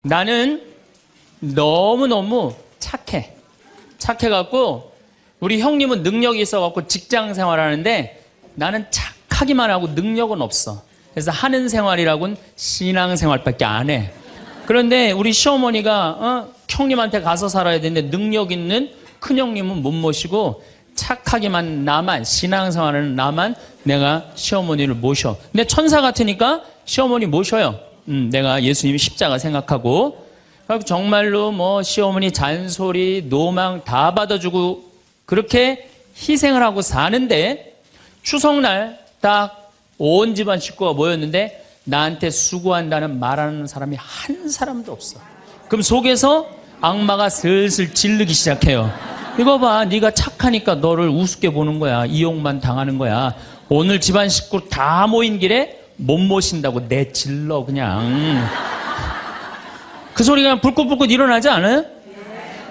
나는 너무너무 착해. 착해갖고 우리 형님은 능력이 있어갖고 직장 생활하는데 나는 착하기만 하고 능력은 없어. 그래서 하는 생활이라고는 신앙생활밖에 안 해. 그런데 우리 시어머니가 형님한테 가서 살아야 되는데 능력 있는 큰형님은 못 모시고 착하기만 나만, 신앙생활은 나만 내가 시어머니를 모셔. 근데 천사 같으니까 시어머니 모셔요. 내가 예수님 십자가 생각하고. 정말로 뭐 시어머니 잔소리, 노망 다 받아주고 그렇게 희생을 하고 사는데 추석날 딱 온 집안 식구가 모였는데 나한테 수고한다는 말하는 사람이 한 사람도 없어. 그럼 속에서 악마가 슬슬 질르기 시작해요. 이거 봐, 네가 착하니까 너를 우습게 보는 거야. 이용만 당하는 거야. 오늘 집안 식구 다 모인 길에 못 모신다고 내질러 그냥. 그 소리가 불긋불긋 일어나지 않아요?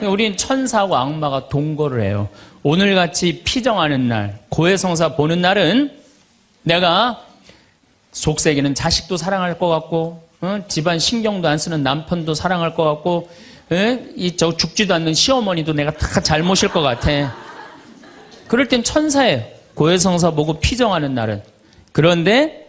우린 천사하고 악마가 동거를 해요. 오늘같이 피정하는 날, 고해성사 보는 날은 내가 속세기는 자식도 사랑할 것 같고, 집안 신경도 안 쓰는 남편도 사랑할 것 같고, 죽지도 않는 시어머니도 내가 다 잘 모실 것 같아. 그럴 땐 천사예요. 고해성사 보고 피정하는 날은. 그런데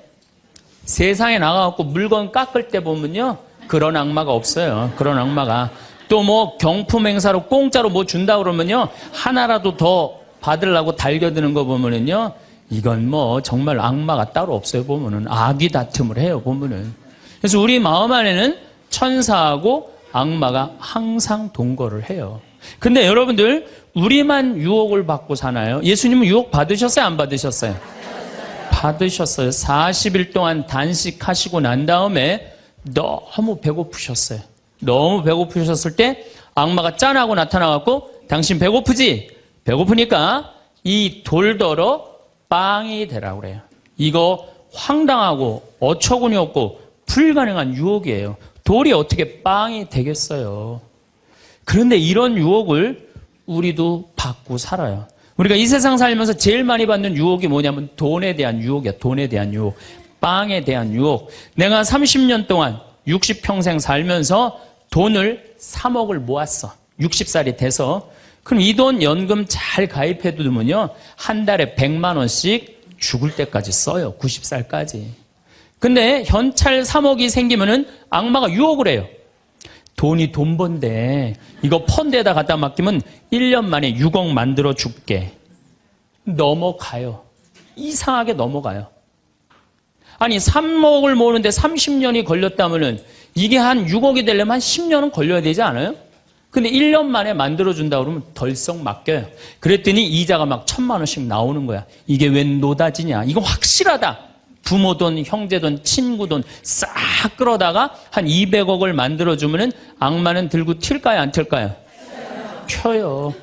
세상에 나가갖고 물건 깎을 때 보면요, 그런 악마가 없어요. 그런 악마가. 또 뭐 경품 행사로 공짜로 뭐 준다 그러면요, 하나라도 더 받으려고 달겨드는 거 보면은요, 이건 뭐 정말 악마가 따로 없어요. 보면은 악이 다툼을 해요. 보면은. 그래서 우리 마음 안에는 천사하고 악마가 항상 동거를 해요. 근데 여러분들, 우리만 유혹을 받고 사나요? 예수님은 유혹 받으셨어요? 안 받으셨어요? 받으셨어요. 40일 동안 단식하시고 난 다음에 너무 배고프셨어요. 너무 배고프셨을 때 악마가 짠하고 나타나갖고 당신 배고프지? 배고프니까 이 돌더러 빵이 되라고 그래요. 이거 황당하고 어처구니 없고 불가능한 유혹이에요. 돌이 어떻게 빵이 되겠어요? 그런데 이런 유혹을 우리도 받고 살아요. 우리가 이 세상 살면서 제일 많이 받는 유혹이 뭐냐면 돈에 대한 유혹이야. 돈에 대한 유혹. 빵에 대한 유혹. 내가 30년 동안 60평생 살면서 돈을 3억을 모았어. 60살이 돼서. 그럼 이 돈 연금 잘 가입해 두면요, 한 달에 100만 원씩 죽을 때까지 써요. 90살까지. 근데 현찰 3억이 생기면은 악마가 유혹을 해요. 돈이 돈 번데 이거 펀드에다 갖다 맡기면 1년 만에 6억 만들어 줄게. 넘어가요. 이상하게 넘어가요. 아니 3억을 모으는데 30년이 걸렸다면은 이게 한 6억이 되려면 한 10년은 걸려야 되지 않아요? 근데 1년 만에 만들어준다 그러면 덜썩 맡겨요. 그랬더니 이자가 막 1,000만 원씩 나오는 거야. 이게 웬 노다지냐. 이거 확실하다. 부모 돈, 형제 돈, 친구 돈 싹 끌어다가 한 200억을 만들어주면은 악마는 들고 튈까요? 안 튈까요? 튀어요.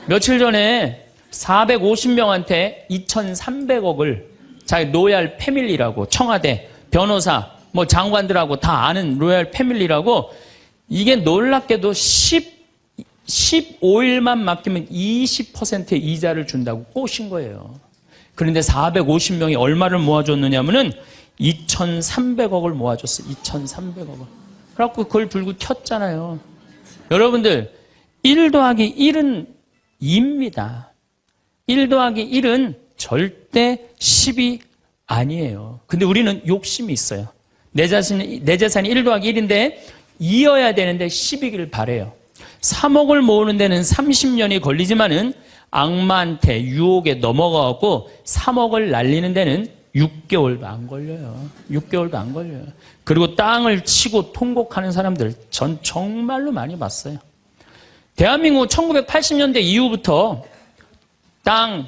며칠 전에 450명한테 2,300억을 자기 로얄 패밀리라고, 청와대, 변호사, 뭐 장관들하고 다 아는 로얄 패밀리라고, 이게 놀랍게도 15일만 맡기면 20%의 이자를 준다고 꼬신 거예요. 그런데 450명이 얼마를 모아줬느냐면은 2,300억을 모아줬어요. 2,300억을. 그래갖고 그걸 들고 튀었잖아요. 여러분들, 1 더하기 1은 2입니다. 1 더하기 1은 절대 10이 아니에요. 근데 우리는 욕심이 있어요. 내 재산이 1 더하기 1인데 이어야 되는데 10이길 바래요. 3억을 모으는 데는 30년이 걸리지만은 악마한테 유혹에 넘어가고 3억을 날리는 데는 6개월도 안 걸려요. 6개월도 안 걸려요. 그리고 땅을 치고 통곡하는 사람들 전 정말로 많이 봤어요. 대한민국 1980년대 이후부터 땅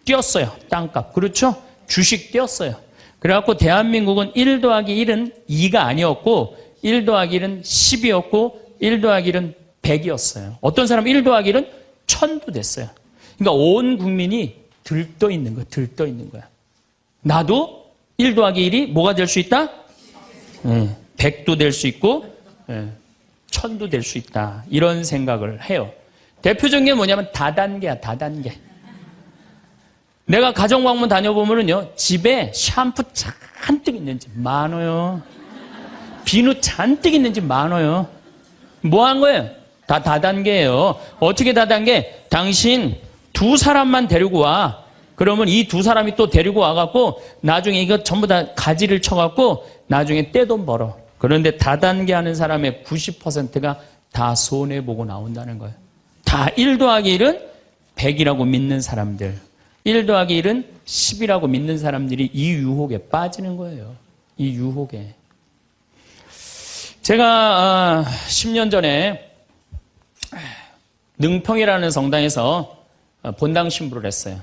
뛰었어요. 땅값. 그렇죠? 주식 뛰었어요. 그래갖고 대한민국은 1 더하기 1은 2가 아니었고 1 더하기 1은 10이었고 1 더하기 1은 100이었어요. 어떤 사람은 1 더하기 1은 1000도 됐어요. 그러니까 온 국민이 들떠 있는 거야. 들떠 있는 거야. 나도 1 더하기 1이 뭐가 될 수 있다? 100도 될 수 있고 1000도 될 수 있다. 이런 생각을 해요. 대표적인 게 뭐냐면 다단계야. 다단계. 내가 가정방문 다녀보면요, 집에 샴푸 잔뜩 있는 집 많아요. 비누 잔뜩 있는 집 많아요. 뭐 한 거예요? 다 다단계예요. 어떻게 다단계? 당신 두 사람만 데리고 와. 그러면 이 두 사람이 또 데리고 와갖고 나중에 이거 전부 다 가지를 쳐갖고 나중에 떼돈 벌어. 그런데 다단계 하는 사람의 90%가 다 손해보고 나온다는 거예요. 다 1 더하기 1은 100이라고 믿는 사람들, 1 더하기 1은 10이라고 믿는 사람들이 이 유혹에 빠지는 거예요. 이 유혹에. 제가 10년 전에 능평이라는 성당에서 본당 신부를 했어요.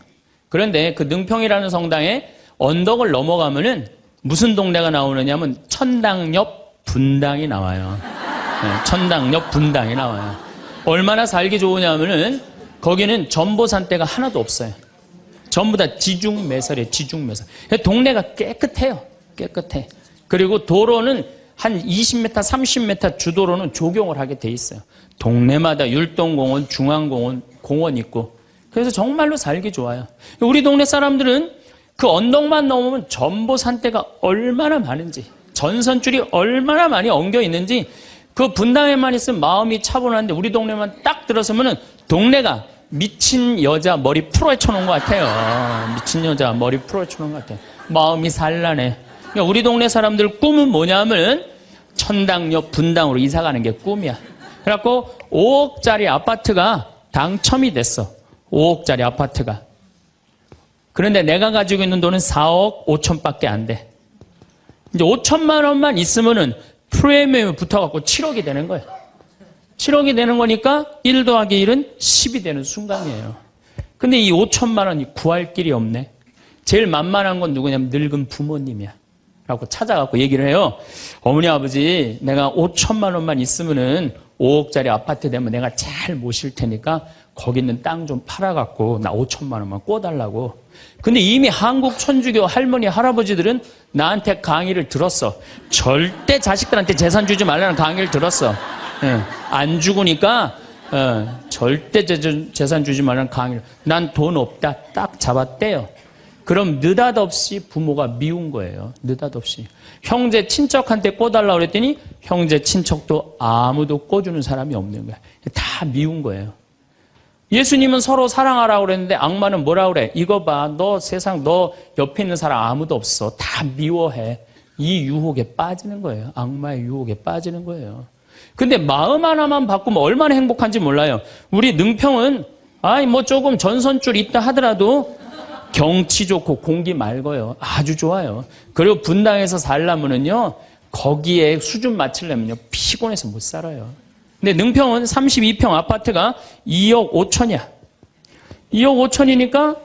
그런데 그 능평이라는 성당에 언덕을 넘어가면은 무슨 동네가 나오느냐면 천당역 분당이 나와요. 네, 천당역 분당이 나와요. 얼마나 살기 좋으냐면은 거기는 전보산대가 하나도 없어요. 전부 다 지중매설이에요. 지중매설. 동네가 깨끗해요. 깨끗해. 그리고 도로는 한 20m, 30m 주도로는 조경을 하게 돼 있어요. 동네마다 율동공원, 중앙공원, 공원 있고. 그래서 정말로 살기 좋아요. 우리 동네 사람들은 그 언덕만 넘으면 전보산대가 얼마나 많은지, 전선줄이 얼마나 많이 엉겨 있는지, 그 분당에만 있으면 마음이 차분한데 우리 동네만 딱 들어서면은 동네가 미친 여자 머리 풀어헤쳐 놓은 것 같아요. 미친 여자 머리 풀어헤쳐 놓은 것 같아요. 마음이 산란해. 그러니까 우리 동네 사람들 꿈은 뭐냐면 천당역 분당으로 이사 가는 게 꿈이야. 그래갖고 5억짜리 아파트가 당첨이 됐어. 5억짜리 아파트가. 그런데 내가 가지고 있는 돈은 4억 5천밖에 안 돼. 이제 5천만 원만 있으면은 프리미엄이 붙어갖고 7억이 되는 거예요. 7억이 되는 거니까 1 더하기 1은 10이 되는 순간이에요. 근데 이 5천만 원이 구할 길이 없네. 제일 만만한 건 누구냐면 늙은 부모님이야. 라고 찾아갖고 얘기를 해요. 어머니, 아버지, 내가 5천만 원만 있으면은 5억짜리 아파트 되면 내가 잘 모실 테니까 거기 있는 땅 좀 팔아갖고 나 5천만 원만 꿔달라고. 근데 이미 한국 천주교 할머니, 할아버지들은 나한테 강의를 들었어. 절대 자식들한테 재산 주지 말라는 강의를 들었어. 안 죽으니까 절대 재산 주지 말라는 강의를. 난 돈 없다. 딱 잡았대요. 그럼 느닷없이 부모가 미운 거예요. 느닷없이. 형제 친척한테 꿔달라고 그랬더니 형제 친척도 아무도 꿔주는 사람이 없는 거야. 다 미운 거예요. 예수님은 서로 사랑하라고 그랬는데 악마는 뭐라고 그래? 이거 봐. 너 세상 너 옆에 있는 사람 아무도 없어. 다 미워해. 이 유혹에 빠지는 거예요. 악마의 유혹에 빠지는 거예요. 근데 마음 하나만 바꾸면 얼마나 행복한지 몰라요. 우리 능평은 뭐 조금 전선줄 있다 하더라도 경치 좋고 공기 맑아요. 아주 좋아요. 그리고 분당에서 살려면은요, 거기에 수준 맞추려면요, 피곤해서 못 살아요. 근데 능평은 32평 아파트가 2억 5천이야. 2억 5천이니까,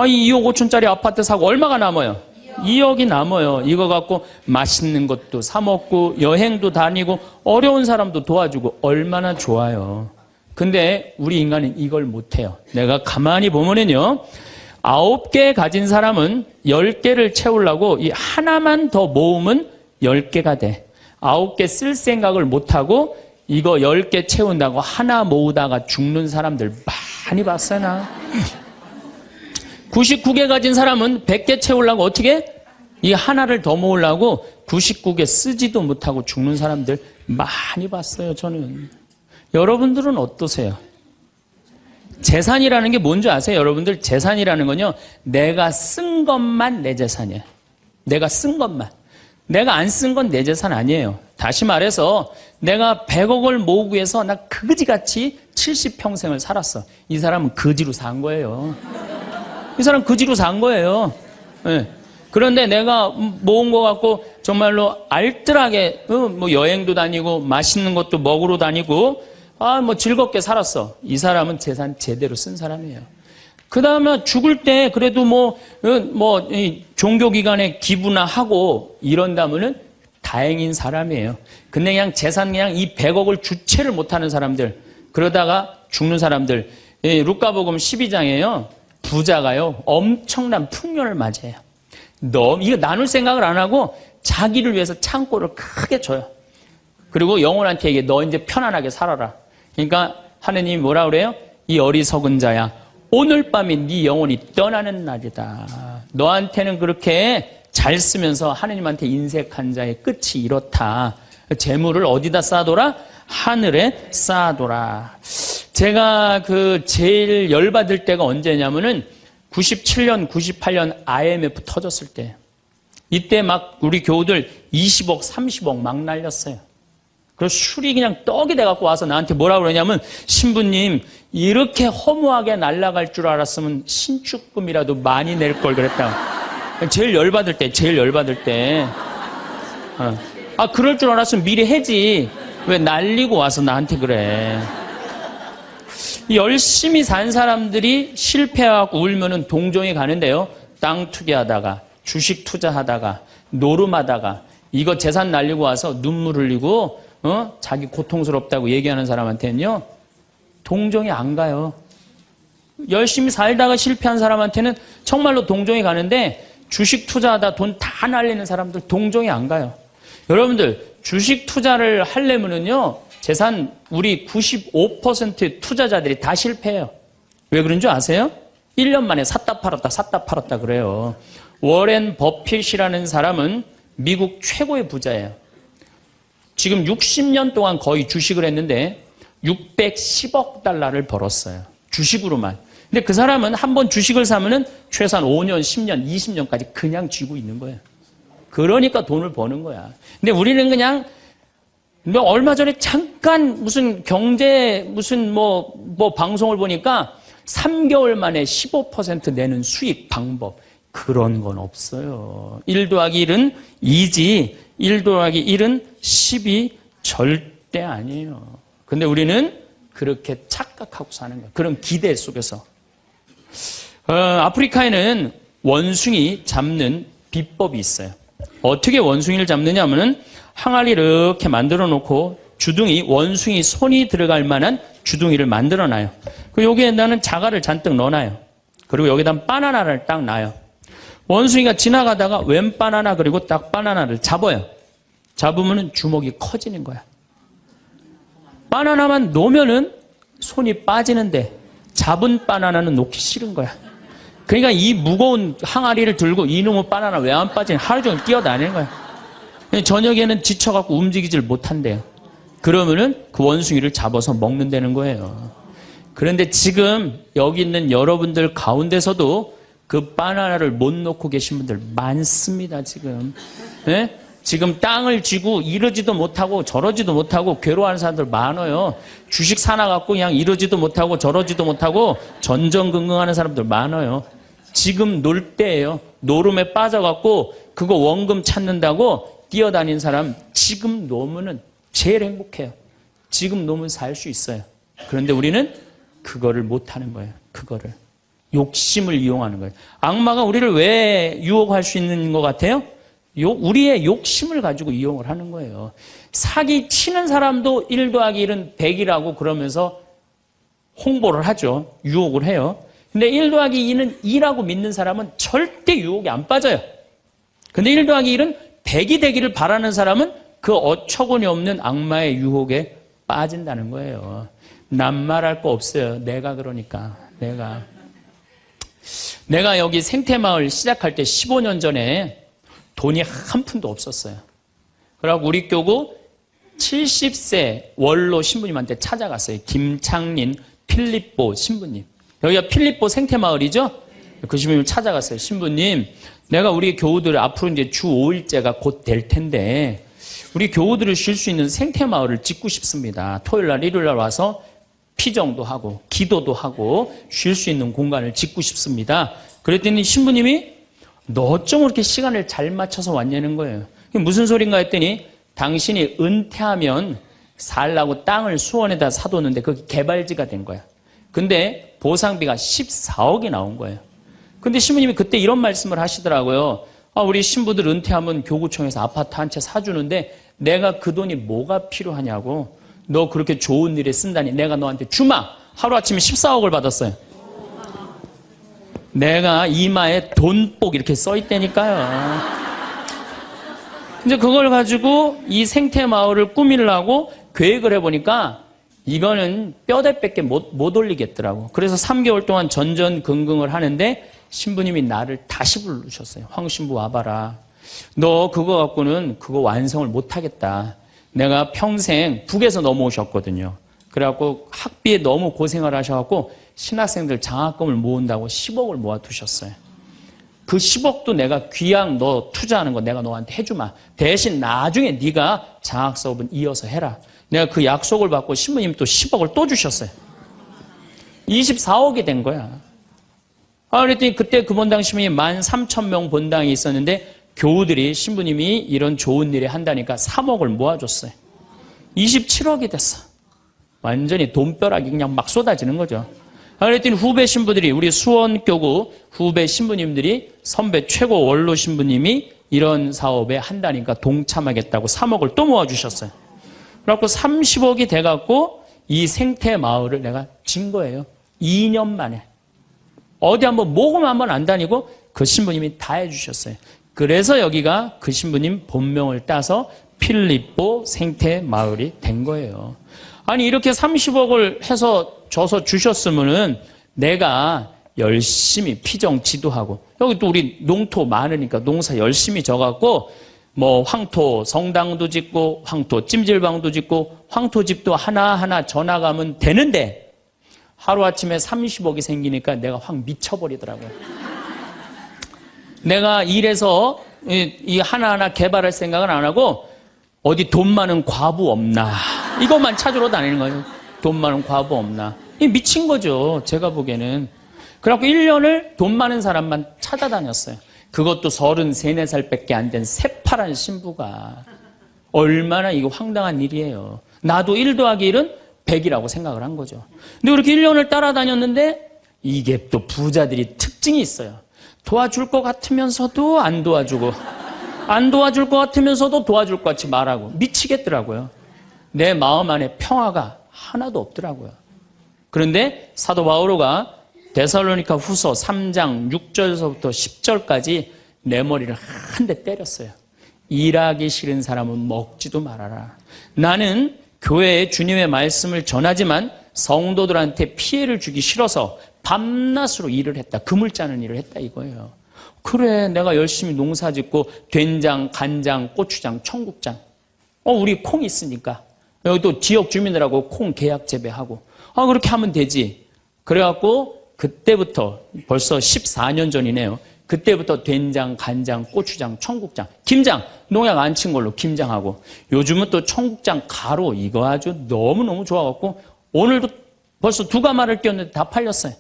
이 2억 5천짜리 아파트 사고 얼마가 남아요? 2억이 남아요. 이거 갖고 맛있는 것도 사먹고, 여행도 다니고, 어려운 사람도 도와주고, 얼마나 좋아요. 근데 우리 인간은 이걸 못해요. 내가 가만히 보면은요, 9개 가진 사람은 10개를 채우려고 이 하나만 더 모으면 10개가 돼. 9개 쓸 생각을 못하고 이거 10개 채운다고 하나 모으다가 죽는 사람들 많이 봤어요, 나. 99개 가진 사람은 100개 채우려고 어떻게? 이 하나를 더 모으려고 99개 쓰지도 못하고 죽는 사람들 많이 봤어요, 저는. 여러분들은 어떠세요? 재산이라는 게 뭔지 아세요? 여러분들 재산이라는 건요, 내가 쓴 것만 내 재산이에요. 내가 쓴 것만. 내가 안 쓴 건 내 재산 아니에요. 다시 말해서 내가 100억을 모으기 위해서 나 그지같이 70평생을 살았어. 이 사람은 거지로 산 거예요. 이 사람 거지로 산 거예요. 네. 그런데 내가 모은 거 갖고 정말로 알뜰하게 뭐 여행도 다니고 맛있는 것도 먹으러 다니고 뭐 즐겁게 살았어. 이 사람은 재산 제대로 쓴 사람이에요. 그 다음에 죽을 때 그래도 이 종교기관에 기부나 하고 이런다면은 다행인 사람이에요. 근데 그냥 재산 그냥 이 100억을 주체를 못하는 사람들, 그러다가 죽는 사람들, 루카복음 12장에요. 부자가요, 엄청난 풍년을 맞이해요. 이거 나눌 생각을 안 하고 자기를 위해서 창고를 크게 줘요. 그리고 영혼한테 얘기해. 너 이제 편안하게 살아라. 그러니까 하느님이 뭐라 그래요? 이 어리석은 자야, 오늘 밤이 네 영혼이 떠나는 날이다. 너한테는 그렇게 잘 쓰면서 하느님한테 인색한 자의 끝이 이렇다. 재물을 어디다 쌓아둬라? 하늘에 쌓아둬라. 제가 제일 열받을 때가 언제냐면은 97년, 98년 IMF 터졌을 때. 이때 막 우리 교우들 20억, 30억 막 날렸어요. 그래서 술이 그냥 떡이 돼갖고 와서 나한테 뭐라 그러냐면, 신부님, 이렇게 허무하게 날아갈 줄 알았으면 신축금이라도 많이 낼 걸 그랬다. 제일 열받을 때. 그럴 줄 알았으면 미리 해지. 왜 날리고 와서 나한테 그래. 열심히 산 사람들이 실패하고 울면은 동정이 가는데요. 땅 투기하다가, 주식 투자하다가, 노름하다가, 이거 재산 날리고 와서 눈물 흘리고, 자기 고통스럽다고 얘기하는 사람한테는요, 동정이 안 가요. 열심히 살다가 실패한 사람한테는 정말로 동정이 가는데, 주식 투자하다 돈 다 날리는 사람들 동정이 안 가요. 여러분들, 주식 투자를 하려면은요, 재산 우리 95%의 투자자들이 다 실패해요. 왜 그런 줄 아세요? 1년 만에 샀다 팔았다 그래요. 워렌 버핏이라는 사람은 미국 최고의 부자예요. 지금 60년 동안 거의 주식을 했는데 610억 달러를 벌었어요. 주식으로만. 근데 그 사람은 한번 주식을 사면은 최소한 5년, 10년, 20년까지 그냥 쥐고 있는 거예요. 그러니까 돈을 버는 거야. 근데 우리는 그냥 얼마 전에 잠깐 무슨 경제 뭐 방송을 보니까 3개월 만에 15% 내는 수익 방법. 그런 건 없어요. 1 더하기 1은 2지 1 더하기 1은 10이 절대 아니에요. 근데 우리는 그렇게 착각하고 사는 거예요. 그런 기대 속에서. 아프리카에는 원숭이 잡는 비법이 있어요. 어떻게 원숭이를 잡느냐 하면은 항아리 이렇게 만들어 놓고 주둥이, 원숭이 손이 들어갈 만한 주둥이를 만들어 놔요. 그리고 여기에다는 자갈을 잔뜩 넣어놔요. 그리고 여기다 바나나를 딱 놔요. 원숭이가 지나가다가 웬 바나나 그리고 딱 바나나를 잡아요. 잡으면은 주먹이 커지는 거야. 바나나만 놓으면은 손이 빠지는데 잡은 바나나는 놓기 싫은 거야. 그러니까 이 무거운 항아리를 들고 이놈의 바나나 왜 안 빠지냐 하루 종일 뛰어다니는 거야. 저녁에는 지쳐갖고 움직이질 못한대요. 그러면은 그 원숭이를 잡아서 먹는다는 거예요. 그런데 지금 여기 있는 여러분들 가운데서도 그 바나나를 못 놓고 계신 분들 많습니다, 지금. 네? 지금 땅을 쥐고 이러지도 못하고 저러지도 못하고 괴로워하는 사람들 많아요. 주식 사놔갖고 그냥 이러지도 못하고 저러지도 못하고 전전긍긍하는 사람들 많아요. 지금 놀 때예요. 노름에 빠져갖고 그거 원금 찾는다고 뛰어다니는 사람 지금 놓으면은 제일 행복해요. 지금 놓으면 살 수 있어요. 그런데 우리는 그거를 못하는 거예요. 그거를. 욕심을 이용하는 거예요. 악마가 우리를 왜 유혹할 수 있는 것 같아요? 우리의 욕심을 가지고 이용을 하는 거예요. 사기 치는 사람도 1 더하기 1은 100이라고 그러면서 홍보를 하죠. 유혹을 해요. 근데 1 더하기 2는 2라고 믿는 사람은 절대 유혹이 안 빠져요. 근데 1 더하기 1은 100이 되기를 바라는 사람은 그 어처구니 없는 악마의 유혹에 빠진다는 거예요. 난 말할 거 없어요. 내가 그러니까. 내가 여기 생태마을 시작할 때 15년 전에 돈이 한 푼도 없었어요. 그래갖고 우리 교구 70세 원로 신부님한테 찾아갔어요. 김창린 필립보 신부님. 여기가 필립보 생태마을이죠? 그 신부님 찾아갔어요. 신부님, 내가 우리 교우들 앞으로 이제 주 5일째가 곧 될 텐데 우리 교우들을 쉴 수 있는 생태마을을 짓고 싶습니다. 토요일날, 일요일날 와서 피정도 하고 기도도 하고 쉴 수 있는 공간을 짓고 싶습니다. 그랬더니 신부님이 너 어쩜 그렇게 시간을 잘 맞춰서 왔냐는 거예요. 무슨 소린가 했더니 당신이 은퇴하면 살라고 땅을 수원에다 사뒀는데 그게 개발지가 된 거야. 근데 보상비가 14억이 나온 거예요. 근데 신부님이 그때 이런 말씀을 하시더라고요. 우리 신부들 은퇴하면 교구청에서 아파트 한 채 사주는데 내가 그 돈이 뭐가 필요하냐고. 너 그렇게 좋은 일에 쓴다니 내가 너한테 주마. 하루아침에 14억을 받았어요. 내가 이마에 돈복 이렇게 써있다니까요. 이제 그걸 가지고 이 생태마을을 꾸미려고 계획을 해보니까 이거는 뼈대밖에 못 올리겠더라고. 그래서 3개월 동안 전전긍긍을 하는데 신부님이 나를 다시 부르셨어요. 황 신부 와봐라. 너 그거 갖고는 그거 완성을 못하겠다. 내가 평생 북에서 넘어오셨거든요. 그래갖고 학비에 너무 고생을 하셔갖고 신학생들 장학금을 모은다고 10억을 모아두셨어요. 그 10억도 내가 귀양 너 투자하는 거 내가 너한테 해주마. 대신 나중에 네가 장학 사업은 이어서 해라. 내가 그 약속을 받고 신부님 또 10억을 또 주셨어요. 24억이 된 거야. 그랬더니 그때 그 본당 시민이 13,000명 본당이 있었는데 교우들이 신부님이 이런 좋은 일에 한다니까 3억을 모아줬어요. 27억이 됐어. 완전히 돈벼락이 그냥 막 쏟아지는 거죠. 그랬더니 후배 신부들이, 우리 수원교구 후배 신부님들이 선배 최고 원로 신부님이 이런 사업에 한다니까 동참하겠다고 3억을 또 모아주셨어요. 그래갖고 30억이 돼갖고 이 생태 마을을 내가 진 거예요. 2년 만에. 어디 한번 모금 한번 안 다니고 그 신부님이 다 해주셨어요. 그래서 여기가 그 신부님 본명을 따서 필리포 생태 마을이 된 거예요. 아니 이렇게 30억을 해서 줘서 주셨으면은 내가 열심히 피정 지도하고, 여기 또 우리 농토 많으니까 농사 열심히 져갖고 뭐 황토 성당도 짓고 황토 찜질방도 짓고 황토집도 하나하나 져나가면 되는데 하루아침에 30억이 생기니까 내가 확 미쳐버리더라고요. 내가 일해서 이 하나하나 개발할 생각은 안 하고 어디 돈 많은 과부 없나 이것만 찾으러 다니는 거예요. 돈 많은 과부 없나. 이 미친 거죠. 제가 보기에는. 그래갖고 1년을 돈 많은 사람만 찾아다녔어요. 그것도 33, 4살밖에 안 된 새파란 신부가. 얼마나 이거 황당한 일이에요. 나도 1 더하기 1은 100이라고 생각을 한 거죠. 근데 그렇게 1년을 따라다녔는데 이게 또 부자들이 특징이 있어요. 도와줄 것 같으면서도 안 도와주고, 안 도와줄 것 같으면서도 도와줄 것 같이 말하고. 미치겠더라고요. 내 마음 안에 평화가 하나도 없더라고요. 그런데 사도 바오로가 데살로니가 후서 3장 6절서부터 10절까지 내 머리를 한 대 때렸어요. 일하기 싫은 사람은 먹지도 말아라. 나는 교회에 주님의 말씀을 전하지만 성도들한테 피해를 주기 싫어서 밤낮으로 일을 했다. 금을 짜는 일을 했다 이거예요. 그래, 내가 열심히 농사 짓고 된장, 간장, 고추장, 청국장. 우리 콩 있으니까. 여기 또 지역 주민들하고 콩 계약 재배하고. 그렇게 하면 되지. 그래갖고 그때부터 벌써 14년 전이네요. 그때부터 된장, 간장, 고추장, 청국장, 김장, 농약 안 친 걸로 김장하고, 요즘은 또 청국장 가루, 이거 아주 너무너무 좋아갖고 오늘도 벌써 2가마를 띄웠는데 다 팔렸어요.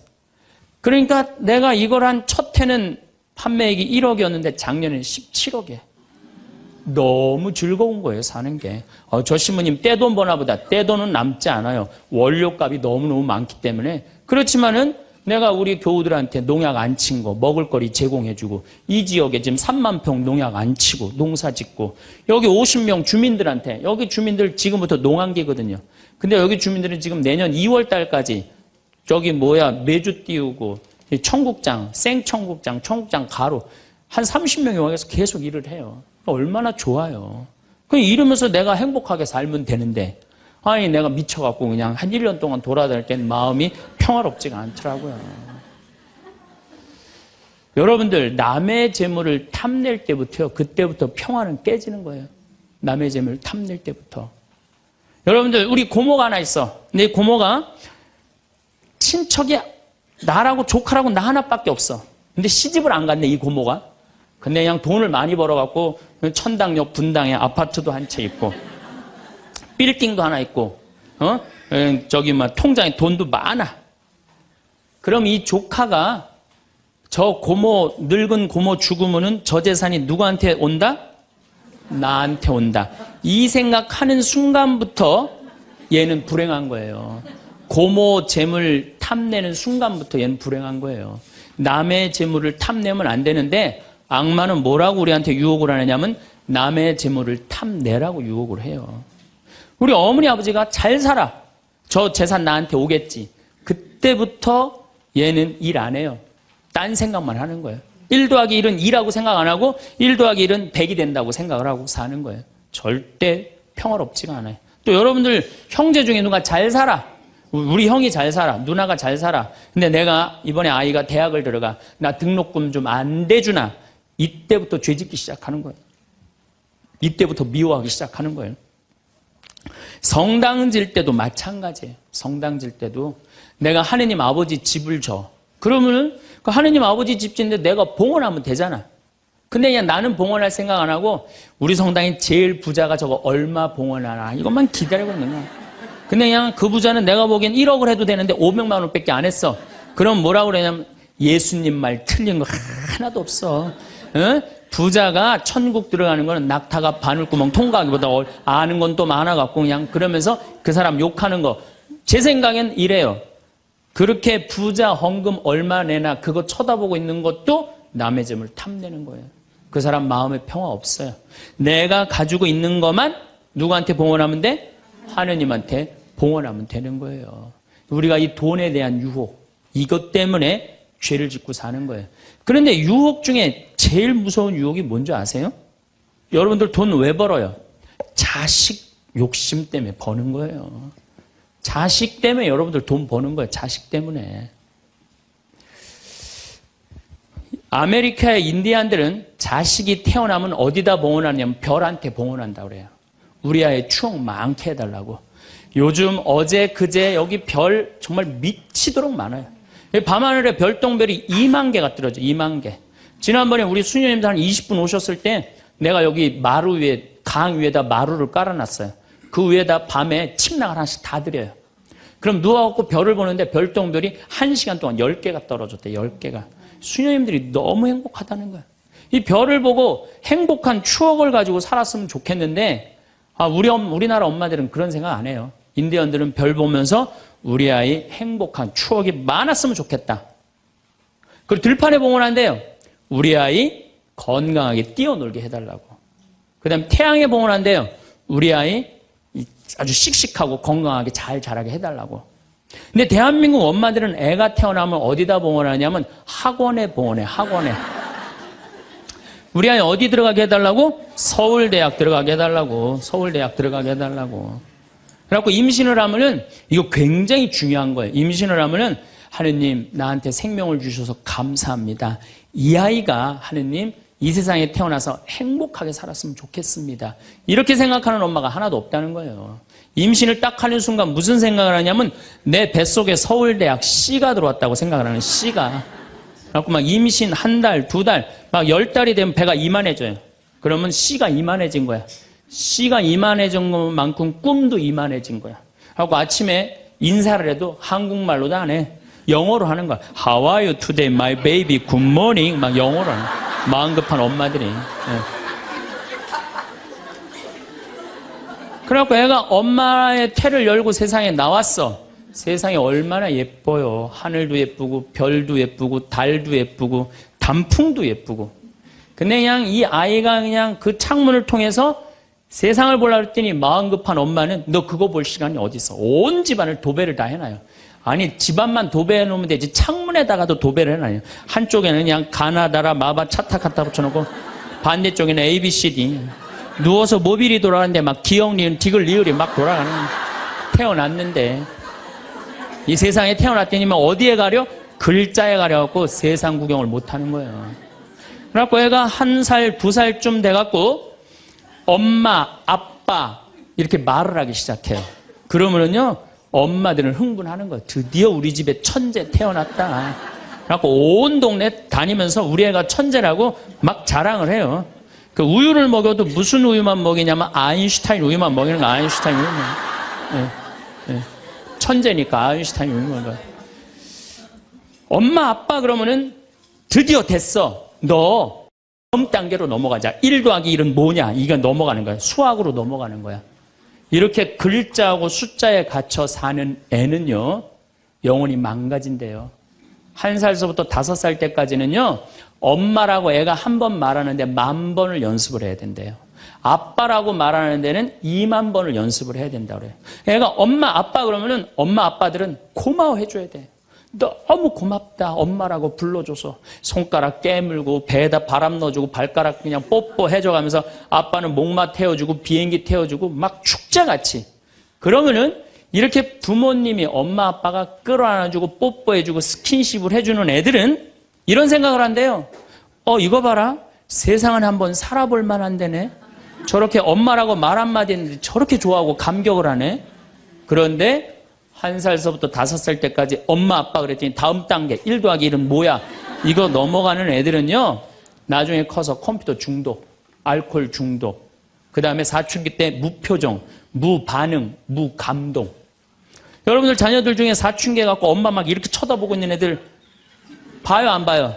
그러니까 내가 이걸 한 첫 해는 판매액이 1억이었는데 작년에는 17억이에요. 너무 즐거운 거예요, 사는 게. 저 신부님 떼돈 버나 보다. 떼돈은 남지 않아요. 원료값이 너무너무 많기 때문에. 그렇지만은 내가 우리 교우들한테 농약 안 친 거, 먹을거리 제공해주고, 이 지역에 지금 3만 평 농약 안 치고, 농사 짓고, 여기 50명 주민들한테, 여기 주민들 지금부터 농한기거든요. 근데 여기 주민들은 지금 내년 2월 달까지 저기 매주 띄우고, 청국장, 생청국장, 청국장 가루, 한 30명이 와서 계속 일을 해요. 얼마나 좋아요. 이러면서 내가 행복하게 살면 되는데, 아니 내가 미쳐갖고 그냥 한 1년 동안 돌아다닐 땐 마음이 평화롭지가 않더라고요. 여러분들, 남의 재물을 탐낼 때부터요, 그때부터 평화는 깨지는 거예요. 남의 재물을 탐낼 때부터. 여러분들, 우리 고모가 하나 있어. 근데 고모가 친척이 나라고 조카라고 나 하나밖에 없어. 근데 시집을 안 갔네, 이 고모가. 근데 그냥 돈을 많이 벌어갖고 천당역 분당에 아파트도 한 채 있고, 빌딩도 하나 있고, 저기 통장에 돈도 많아. 그럼 이 조카가 저 고모, 늙은 고모 죽으면은 저 재산이 누구한테 온다? 나한테 온다. 이 생각하는 순간부터 얘는 불행한 거예요. 고모 재물 탐내는 순간부터 얘는 불행한 거예요. 남의 재물을 탐내면 안 되는데, 악마는 뭐라고 우리한테 유혹을 하느냐면 남의 재물을 탐내라고 유혹을 해요. 우리 어머니 아버지가 잘 살아. 저 재산 나한테 오겠지. 그때부터 얘는 일 안 해요. 딴 생각만 하는 거예요. 1 더하기 1은 2라고 생각 안 하고 1 더하기 1은 100이 된다고 생각을 하고 사는 거예요. 절대 평화롭지가 않아요. 또 여러분들 형제 중에 누가 잘 살아. 우리 형이 잘 살아. 누나가 잘 살아. 근데 내가 이번에 아이가 대학을 들어가. 나 등록금 좀 안 대주나. 이때부터 죄짓기 시작하는 거예요. 이때부터 미워하기 시작하는 거예요. 성당 질 때도 마찬가지예요. 성당 질 때도 내가 하느님 아버지 집을 줘. 그러면은 그 하느님 아버지 집 짓는데 내가 봉헌하면 되잖아. 근데 그냥 나는 봉헌할 생각 안 하고 우리 성당의 제일 부자가 저거 얼마 봉헌하나 이것만 기다리고 있는 거야. 근데 그냥 그 부자는 내가 보기엔 1억을 해도 되는데 500만 원밖에 안 했어. 그럼 뭐라고 그러냐면 예수님 말 틀린 거 하나도 없어. 응? 부자가 천국 들어가는 거는 낙타가 바늘구멍 통과하기보다 아는 건 또 많아갖고 그냥 그러면서 그 사람 욕하는 거. 제 생각엔 이래요. 그렇게 부자 헌금 얼마 내나 그거 쳐다보고 있는 것도 남의 점을 탐내는 거예요. 그 사람 마음에 평화 없어요. 내가 가지고 있는 것만 누구한테 봉헌하면 돼? 하느님한테 봉헌하면 되는 거예요. 우리가 이 돈에 대한 유혹, 이것 때문에 죄를 짓고 사는 거예요. 그런데 유혹 중에 제일 무서운 유혹이 뭔지 아세요? 여러분들 돈 왜 벌어요? 자식 욕심 때문에 버는 거예요. 자식 때문에 여러분들 돈 버는 거예요. 자식 때문에. 아메리카의 인디안들은 자식이 태어나면 어디다 봉헌하냐면 별한테 봉헌한다고 그래요. 우리 아이 추억 많게 해달라고. 요즘 어제 그제 여기 별 정말 미치도록 많아요. 밤하늘에 별똥별이 2만 개가 떨어져. 2만 개. 지난번에 우리 수녀님도 한 20분 오셨을 때 내가 여기 마루 위에 강 위에다 마루를 깔아놨어요. 그 위에다 밤에 침낭 하나씩 다 드려요. 그럼 누워갖고 별을 보는데 별똥별이 1시간 동안 10개가 떨어졌대. 10개가. 수녀님들이 너무 행복하다는 거야. 이 별을 보고 행복한 추억을 가지고 살았으면 좋겠는데 우리나라 엄마들은 그런 생각 안 해요. 인디언들은 별 보면서 우리 아이 행복한 추억이 많았으면 좋겠다. 그리고 들판에 봉헌한대요. 우리 아이 건강하게 뛰어놀게 해달라고. 그 다음에 태양에 봉헌한대요. 우리 아이 아주 씩씩하고 건강하게 잘 자라게 해달라고. 근데 대한민국 엄마들은 애가 태어나면 어디다 봉헌하냐면 학원에 봉헌해. 학원에. 우리 아이 어디 들어가게 해달라고? 서울대학 들어가게 해달라고. 서울대학 들어가게 해달라고. 그래갖고 임신을 하면은 이거 굉장히 중요한 거예요. 임신을 하면은 하느님 나한테 생명을 주셔서 감사합니다. 이 아이가 하느님 이 세상에 태어나서 행복하게 살았으면 좋겠습니다. 이렇게 생각하는 엄마가 하나도 없다는 거예요. 임신을 딱 하는 순간 무슨 생각을 하냐면 내 뱃속에 서울대학 C가 들어왔다고 생각을 하는 C가. 그래갖고 막 임신 한 달, 두 달, 막 10달이 되면 배가 이만해져요. 그러면 C가 이만해진 거야. C가 이만해진 것만큼 꿈도 이만해진 거야. 하고 아침에 인사를 해도 한국말로도 안 해. 영어로 하는 거야. How are you today, my baby? Good morning. 막 영어로 하는 거야. 마음 급한 엄마들이. 네. 그래갖고 애가 엄마의 태를 열고 세상에 나왔어. 세상이 얼마나 예뻐요. 하늘도 예쁘고 별도 예쁘고 달도 예쁘고 단풍도 예쁘고. 근데 그냥 이 아이가 그냥 그 창문을 통해서 세상을 보려고 했더니 마음 급한 엄마는 너 그거 볼 시간이 어디 있어. 온 집안을 도배를 다 해놔요. 아니 집안만 도배해 놓으면 되지 창문에다가도 도배를 해놔요. 한쪽에는 그냥 가나다라 마바 차타카타 붙여놓고 반대쪽에는 ABCD. 누워서 모빌이 돌아가는데 막 기억 니은 디귿 리을이 막 돌아가는. 태어났는데 이 세상에 태어났더니만 어디에 가려? 글자에 가려갖고 세상 구경을 못하는 거예요. 그래갖고 애가 1살, 2살쯤 돼갖고 엄마, 아빠 이렇게 말을 하기 시작해요. 그러면은요 엄마들은 흥분하는 거예요. 드디어 우리 집에 천재 태어났다. 그래갖고 온 동네 다니면서 우리 애가 천재라고 막 자랑을 해요. 그 우유를 먹여도 무슨 우유만 먹이냐면 아인슈타인 우유만 먹이는 거. 아인슈타인 우유만. 네, 네. 천재니까 아인슈타인 우유만 먹어요. 엄마 아빠 그러면은 드디어 됐어. 너 다음 단계로 넘어가자. 1 더하기 1은 뭐냐? 이거 넘어가는 거야. 수학으로 넘어가는 거야. 이렇게 글자하고 숫자에 갇혀 사는 애는요 영혼이 망가진대요. 1살서부터 5살 때까지는요 엄마라고 애가 한 번 말하는데 10,000번을 연습을 해야 된대요. 아빠라고 말하는 데는 20,000번을 연습을 해야 된다고 그래요. 애가 엄마 아빠 그러면은 엄마 아빠들은 고마워해 줘야 돼. 너무 고맙다 엄마라고 불러줘서 손가락 깨물고 배에다 바람 넣어주고 발가락 그냥 뽀뽀해줘가면서 아빠는 목마 태워주고 비행기 태워주고 막 축제같이. 그러면은 이렇게 부모님이 엄마 아빠가 끌어안아주고 뽀뽀해주고 스킨십을 해주는 애들은 이런 생각을 한대요. 이거 봐라. 세상은 한번 살아볼 만한 데네. 저렇게 엄마라고 말 한마디 했는데 저렇게 좋아하고 감격을 하네. 그런데 1살서부터 5살 때까지 엄마 아빠 그랬더니 다음 단계 1 더하기 1은 뭐야? 이거 넘어가는 애들은요. 나중에 커서 컴퓨터 중독, 알코올 중독, 그 다음에 사춘기 때 무표정, 무반응, 무감동. 여러분들 자녀들 중에 사춘기 해갖고 엄마 막 이렇게 쳐다보고 있는 애들 봐요, 안 봐요?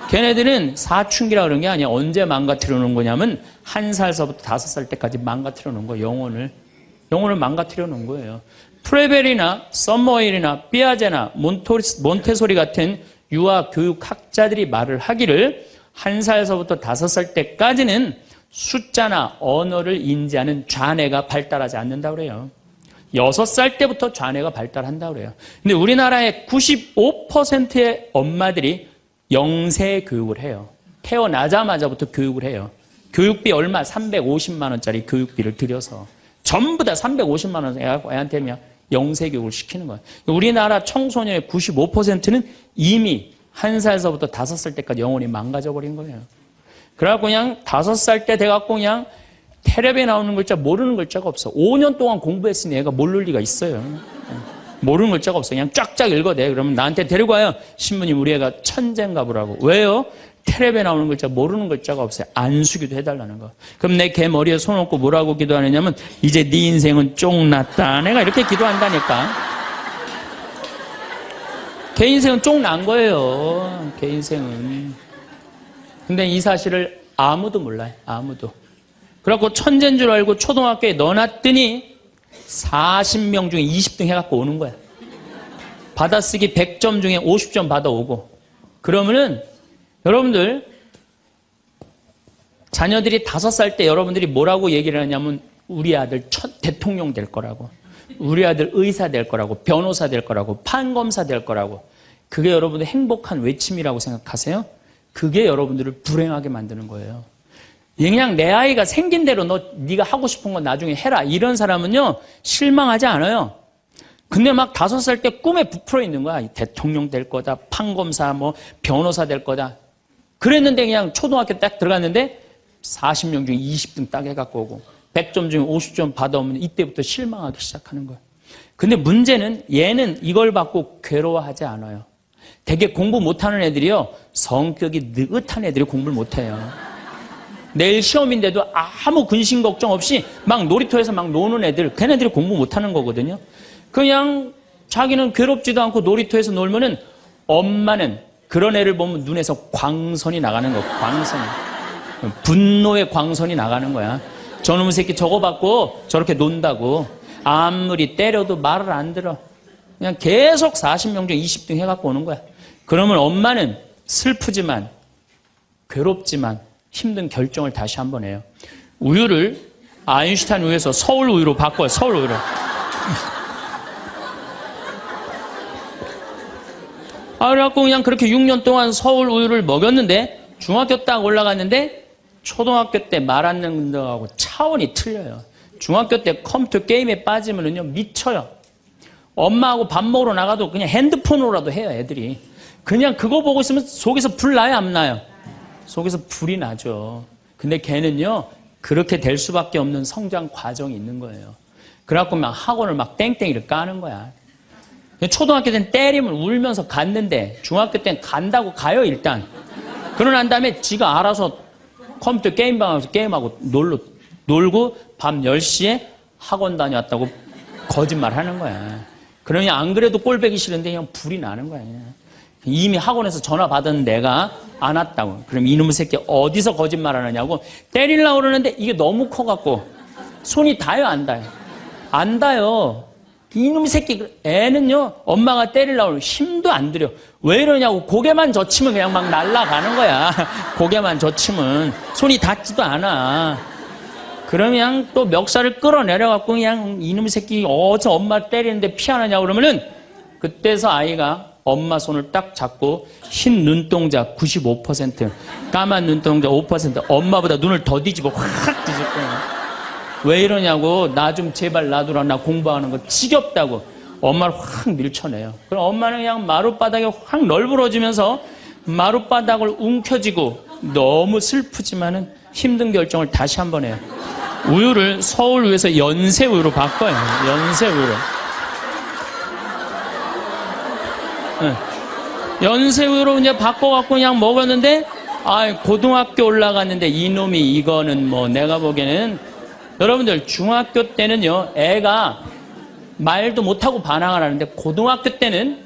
걔네들은 사춘기라 그런 게 아니야. 언제 망가뜨려 놓은 거냐면 1살서부터 5살 때까지 망가뜨려 놓은 거예요. 영혼을 망가뜨려 놓은 거예요. 프레벨이나 썸머힐이나 삐아제나 몬테소리 같은 유아 교육학자들이 말을 하기를 1살서부터 5살 때까지는 숫자나 언어를 인지하는 좌뇌가 발달하지 않는다고 그래요. 6살 때부터 좌뇌가 발달한다고 그래요. 근데 우리나라의 95%의 엄마들이 영세 교육을 해요. 태어나자마자부터 교육을 해요. 교육비 얼마? 350만 원짜리 교육비를 들여서 전부 다 350만 원 애한테 그냥 영세 교육을 시키는 거예요. 우리나라 청소년의 95%는 이미 1살서부터 5살 때까지 영혼이 망가져 버린 거예요. 그래갖고 그냥 5살 때 돼갖고 그냥 텔레비에 나오는 글자 모르는 글자가 없어. 5년 동안 공부했으니 애가 모를 리가 있어요. 모르는 글자가 없어. 그냥 쫙쫙 읽어대. 그러면 나한테 데리고 와요. 신부님 우리 애가 천재인가 보라고. 왜요? 텔레비에 나오는 글자 모르는 글자가 없어요. 안수기도 해달라는 거. 그럼 내 걔 머리에 손 얹고 뭐라고 기도하느냐면 이제 네 인생은 쫑났다. 내가 이렇게 기도한다니까. 걔 인생은 쫑난 거예요. 걔 인생은. 근데 이 사실을 아무도 몰라요. 아무도. 그래갖고 천재인 줄 알고 초등학교에 넣어놨더니 40명 중에 20등 해갖고 오는 거야. 받아쓰기 100점 중에 50점 받아오고. 그러면은 여러분들 자녀들이 5살 때 여러분들이 뭐라고 얘기를 하냐면 우리 아들 대통령 될 거라고, 우리 아들 의사 될 거라고, 변호사 될 거라고, 판검사 될 거라고. 그게 여러분들 행복한 외침이라고 생각하세요? 그게 여러분들을 불행하게 만드는 거예요. 그냥 내 아이가 생긴 대로 네가 하고 싶은 건 나중에 해라. 이런 사람은요 실망하지 않아요. 근데 막 5살 때 꿈에 부풀어 있는 거야. 대통령 될 거다, 판검사, 뭐 변호사 될 거다. 그랬는데 그냥 초등학교 딱 들어갔는데 40명 중에 20등 딱 해갖고 오고 100점 중에 50점 받아오면 이때부터 실망하기 시작하는 거야. 근데 문제는 얘는 이걸 받고 괴로워하지 않아요. 되게 공부 못하는 애들이요 성격이 느긋한 애들이 공부를 못해요. 내일 시험인데도 아무 근심 걱정 없이 막 놀이터에서 막 노는 애들, 걔네들이 공부 못하는 거거든요. 그냥 자기는 괴롭지도 않고 놀이터에서 놀면은 엄마는 그런 애를 보면 눈에서 광선이 나가는 거야. 광선이. 분노의 광선이 나가는 거야. 저놈의 새끼 저거 받고 저렇게 논다고. 아무리 때려도 말을 안 들어. 그냥 계속 40명 중에 20등 해갖고 오는 거야. 그러면 엄마는 슬프지만 괴롭지만 힘든 결정을 다시 한번 해요. 우유를 아인슈타인 우유에서 서울 우유로 바꿔요. 서울 우유로. 그래갖고 그냥 그렇게 6년 동안 서울 우유를 먹였는데 중학교 딱 올라갔는데 초등학교 때 말 안 듣는 거하고 차원이 틀려요. 중학교 때 컴퓨터 게임에 빠지면은요 미쳐요. 엄마하고 밥 먹으러 나가도 그냥 핸드폰으로라도 해요. 애들이. 그냥 그거 보고 있으면 속에서 불 나요 안 나요? 속에서 불이 나죠. 근데 걔는요 그렇게 될 수밖에 없는 성장 과정이 있는 거예요. 그래갖고 막 학원을 막 땡땡이를 까는 거야. 초등학교 때는 때리면 울면서 갔는데 중학교 때는 간다고 가요 일단. 그러고 난 다음에 지가 알아서 컴퓨터 게임방에서 게임하고 놀고 밤 10시에 학원 다녀왔다고 거짓말 하는 거야. 그러니 안 그래도 꼴배기 싫은데 그냥 불이 나는 거야. 이미 학원에서 전화 받은 내가 안 왔다고. 그럼 이놈의 새끼 어디서 거짓말 하느냐고 때리려고 그러는데 이게 너무 커갖고 손이 닿아요 안 닿아요? 안 닿아요. 이놈의 새끼 애는요 엄마가 때리려고 하면 힘도 안 들여. 왜 이러냐고 고개만 젖히면 그냥 막 날아가는 거야. 고개만 젖히면 손이 닿지도 않아. 그러면 또 멱살을 끌어내려갖고 그냥 이놈의 새끼 어디서 엄마 때리는데 피하느냐고 그러면은 그때서 아이가 엄마 손을 딱 잡고 흰 눈동자 95%, 까만 눈동자 5%, 엄마보다 눈을 더 뒤집어 확 뒤집고. 왜 이러냐고 나 좀 제발 놔두라 나 공부하는 거 지겹다고 엄마를 확 밀쳐내요. 그럼 엄마는 그냥 마룻바닥에 확 널브러지면서 마룻바닥을 움켜쥐고 너무 슬프지만은 힘든 결정을 다시 한번 해요. 우유를 서울우유에서 연세우유로 바꿔요. 연세우유로. 네. 연세우유로 이제 바꿔갖고 그냥 먹었는데, 고등학교 올라갔는데 이놈이 이거는 뭐 내가 보기에는, 여러분들 중학교 때는요, 애가 말도 못하고 반항을 하는데 고등학교 때는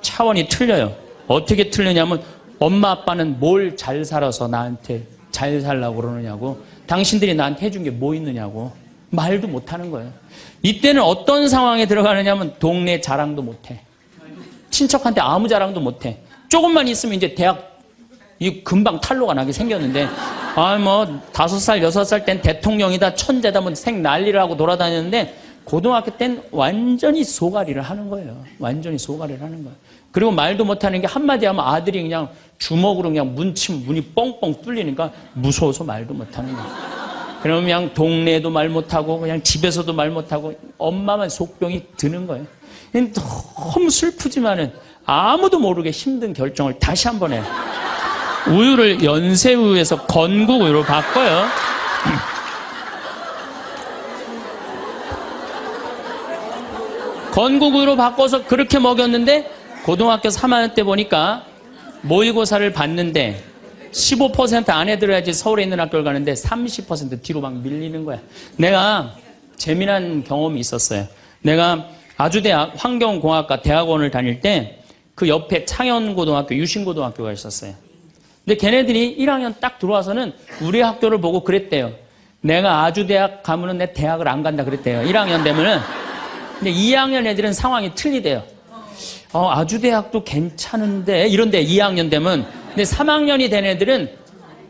차원이 틀려요. 어떻게 틀리냐면, 엄마 아빠는 뭘 잘 살아서 나한테 잘 살라고 그러느냐고, 당신들이 나한테 해준 게 뭐 있느냐고, 말도 못하는 거예요. 이때는 어떤 상황에 들어가느냐면 동네 자랑도 못해. 친척한테 아무 자랑도 못해. 조금만 있으면 이제 대학 금방 탈로가 나게 생겼는데, 5살, 6살 땐 대통령이다, 천재다, 뭐 생 난리를 하고 돌아다녔는데, 고등학교 땐 완전히 소가리를 하는 거예요. 완전히 소가리를 하는 거예요. 그리고 말도 못하는 게 한마디 하면 아들이 그냥 주먹으로 그냥 문치면 문이 뻥뻥 뚫리니까 무서워서 말도 못하는 거예요. 그러면 그냥 동네에도 말 못하고 그냥 집에서도 말 못하고 엄마만 속병이 드는 거예요. 너무 슬프지만은 아무도 모르게 힘든 결정을 다시 한번 해요. 우유를 연세우유에서 건국우유로 바꿔요. 건국우유로 바꿔서 그렇게 먹였는데 고등학교 3학년 때 보니까 모의고사를 봤는데 15% 안에 들어야지 서울에 있는 학교를 가는데 30% 뒤로 막 밀리는 거야. 내가 재미난 경험이 있었어요. 내가 아주대학 환경공학과 대학원을 다닐 때 그 옆에 창현고등학교, 유신고등학교가 있었어요. 근데 걔네들이 1학년 딱 들어와서는 우리 학교를 보고 그랬대요. 내가 아주대학 가면은 내 대학을 안 간다 그랬대요. 1학년 되면은. 근데 2학년 애들은 상황이 틀리대요. 아주대학도 괜찮은데 이런데 2학년 되면. 근데 3학년이 된 애들은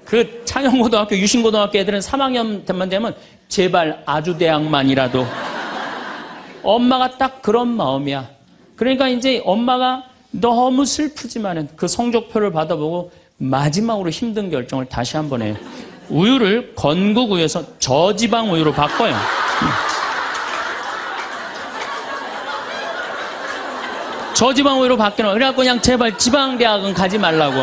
그 창현고등학교, 유신고등학교 애들은 3학년 되면 제발 아주대학만이라도. 엄마가 딱 그런 마음이야. 그러니까 이제 엄마가 너무 슬프지만은 그 성적표를 받아보고 마지막으로 힘든 결정을 다시 한번 해요. 우유를 건국우유에서 저지방 우유로 바꿔요. 저지방 우유로 바뀌는. 그래갖고 그냥 제발 지방대학은 가지 말라고.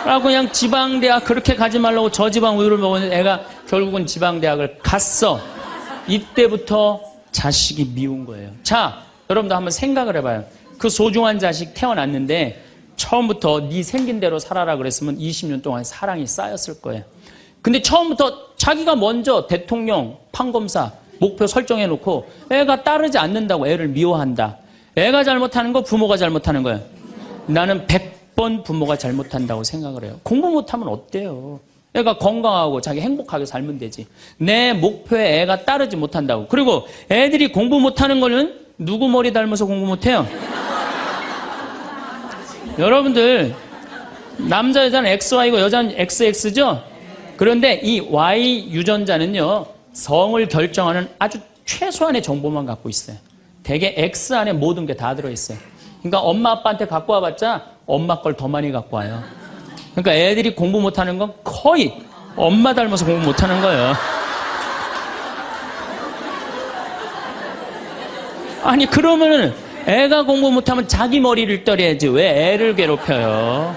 그래갖고 그냥 지방대학 그렇게 가지 말라고 저지방 우유를 먹었는데 애가 결국은 지방대학을 갔어. 이때부터 자식이 미운 거예요. 자, 여러분도 한번 생각을 해봐요. 그 소중한 자식 태어났는데 처음부터 네 생긴 대로 살아라 그랬으면 20년 동안 사랑이 쌓였을 거예요. 근데 처음부터 자기가 먼저 대통령, 판검사 목표 설정해놓고 애가 따르지 않는다고 애를 미워한다. 애가 잘못하는 거 부모가 잘못하는 거예요. 나는 100번 부모가 잘못한다고 생각을 해요. 공부 못하면 어때요? 애가 건강하고 자기 행복하게 살면 되지. 내 목표에 애가 따르지 못한다고. 그리고 애들이 공부 못하는 거는 누구 머리 닮아서 공부 못해요? 여러분들 남자 여자는 XY고 여자는 XX죠? 그런데 이 Y 유전자는요 성을 결정하는 아주 최소한의 정보만 갖고 있어요. 대개 X 안에 모든 게 다 들어있어요. 그러니까 엄마 아빠한테 갖고 와봤자 엄마 걸 더 많이 갖고 와요. 그러니까 애들이 공부 못하는 건 거의 엄마 닮아서 공부 못하는 거예요. 아니 그러면은 애가 공부 못하면 자기 머리를 떨어야지 왜 애를 괴롭혀요?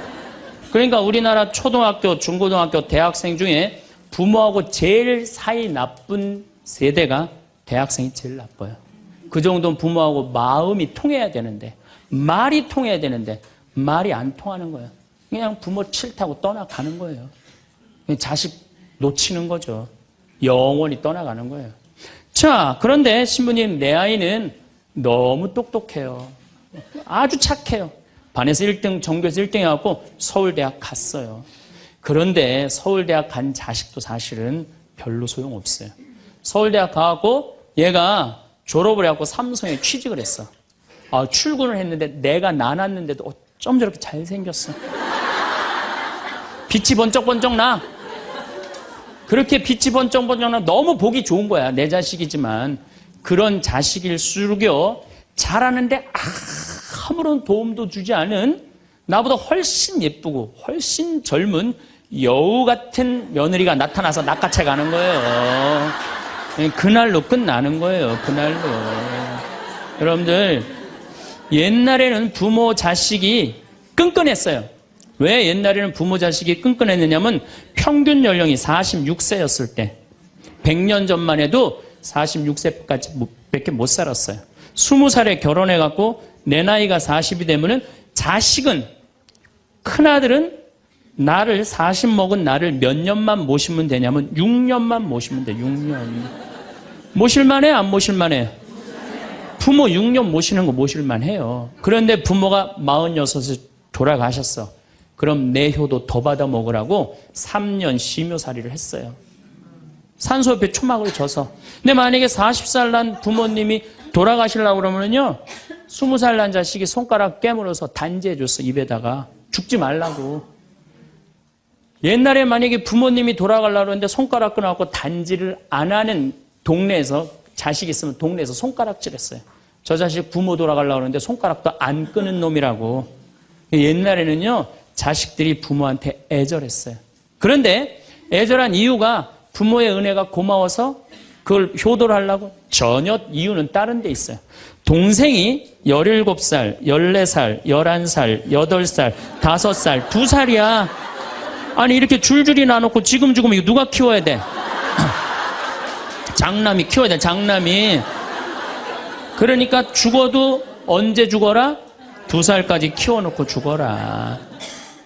그러니까 우리나라 초등학교, 중고등학교, 대학생 중에 부모하고 제일 사이 나쁜 세대가 대학생이 제일 나빠요. 그 정도는 부모하고 마음이 통해야 되는데, 말이 통해야 되는데 말이 안 통하는 거예요. 그냥 부모 싫다고 떠나가는 거예요. 자식 놓치는 거죠. 영원히 떠나가는 거예요. 자, 그런데 신부님, 내 아이는 너무 똑똑해요. 아주 착해요. 반에서 1등, 전교에서 1등 해갖고 서울대학 갔어요. 그런데 서울대학 간 자식도 사실은 별로 소용없어요. 서울대학 가갖고 얘가 졸업을 해갖고 삼성에 취직을 했어. 출근을 했는데 내가 나눴는데도 어쩜 저렇게 잘생겼어. 빛이 번쩍번쩍 나. 그렇게 빛이 번쩍번쩍 나. 너무 보기 좋은 거야. 내 자식이지만. 그런 자식일수록요, 잘하는데 아무런 도움도 주지 않은 나보다 훨씬 예쁘고 훨씬 젊은 여우 같은 며느리가 나타나서 낚아채 가는 거예요. 그날로 끝나는 거예요. 그날로. 여러분들, 옛날에는 부모 자식이 끈끈했어요. 왜 옛날에는 부모 자식이 끈끈했느냐면 평균 연령이 46세였을 때 100년 전만 해도 46세까지 밖에 못 살았어요. 20살에 결혼해갖고 내 나이가 40이 되면은 자식은, 큰아들은 나를 40 먹은 나를 몇 년만 모시면 되냐면 6년만 모시면 돼. 6년. 모실만해? 안 모실만해? 부모 6년 모시는 거 모실만해요. 그런데 부모가 46에 돌아가셨어. 그럼 내 효도 더 받아 먹으라고 3년 심효살이를 했어요. 산소 옆에 초막을 져서. 근데 만약에 40살 난 부모님이 돌아가시려고 그러면요, 20살 난 자식이 손가락 깨물어서 단지해줬어. 입에다가. 죽지 말라고. 옛날에 만약에 부모님이 돌아가려고 하는데 손가락 끊어갖고 단지를 안 하는 동네에서, 자식 있으면 동네에서 손가락질했어요. 저 자식 부모 돌아가려고 하는데 손가락도 안 끊은 놈이라고. 옛날에는요, 자식들이 부모한테 애절했어요. 그런데 애절한 이유가 부모의 은혜가 고마워서 그걸 효도를 하려고? 전혀 이유는 다른 데 있어요. 동생이 17살, 14살, 11살, 8살, 5살, 2살이야. 아니 이렇게 줄줄이 나눠놓고 지금 죽으면 이거 누가 키워야 돼? 장남이 키워야 돼. 장남이. 그러니까 죽어도 언제 죽어라? 2살까지 키워놓고 죽어라.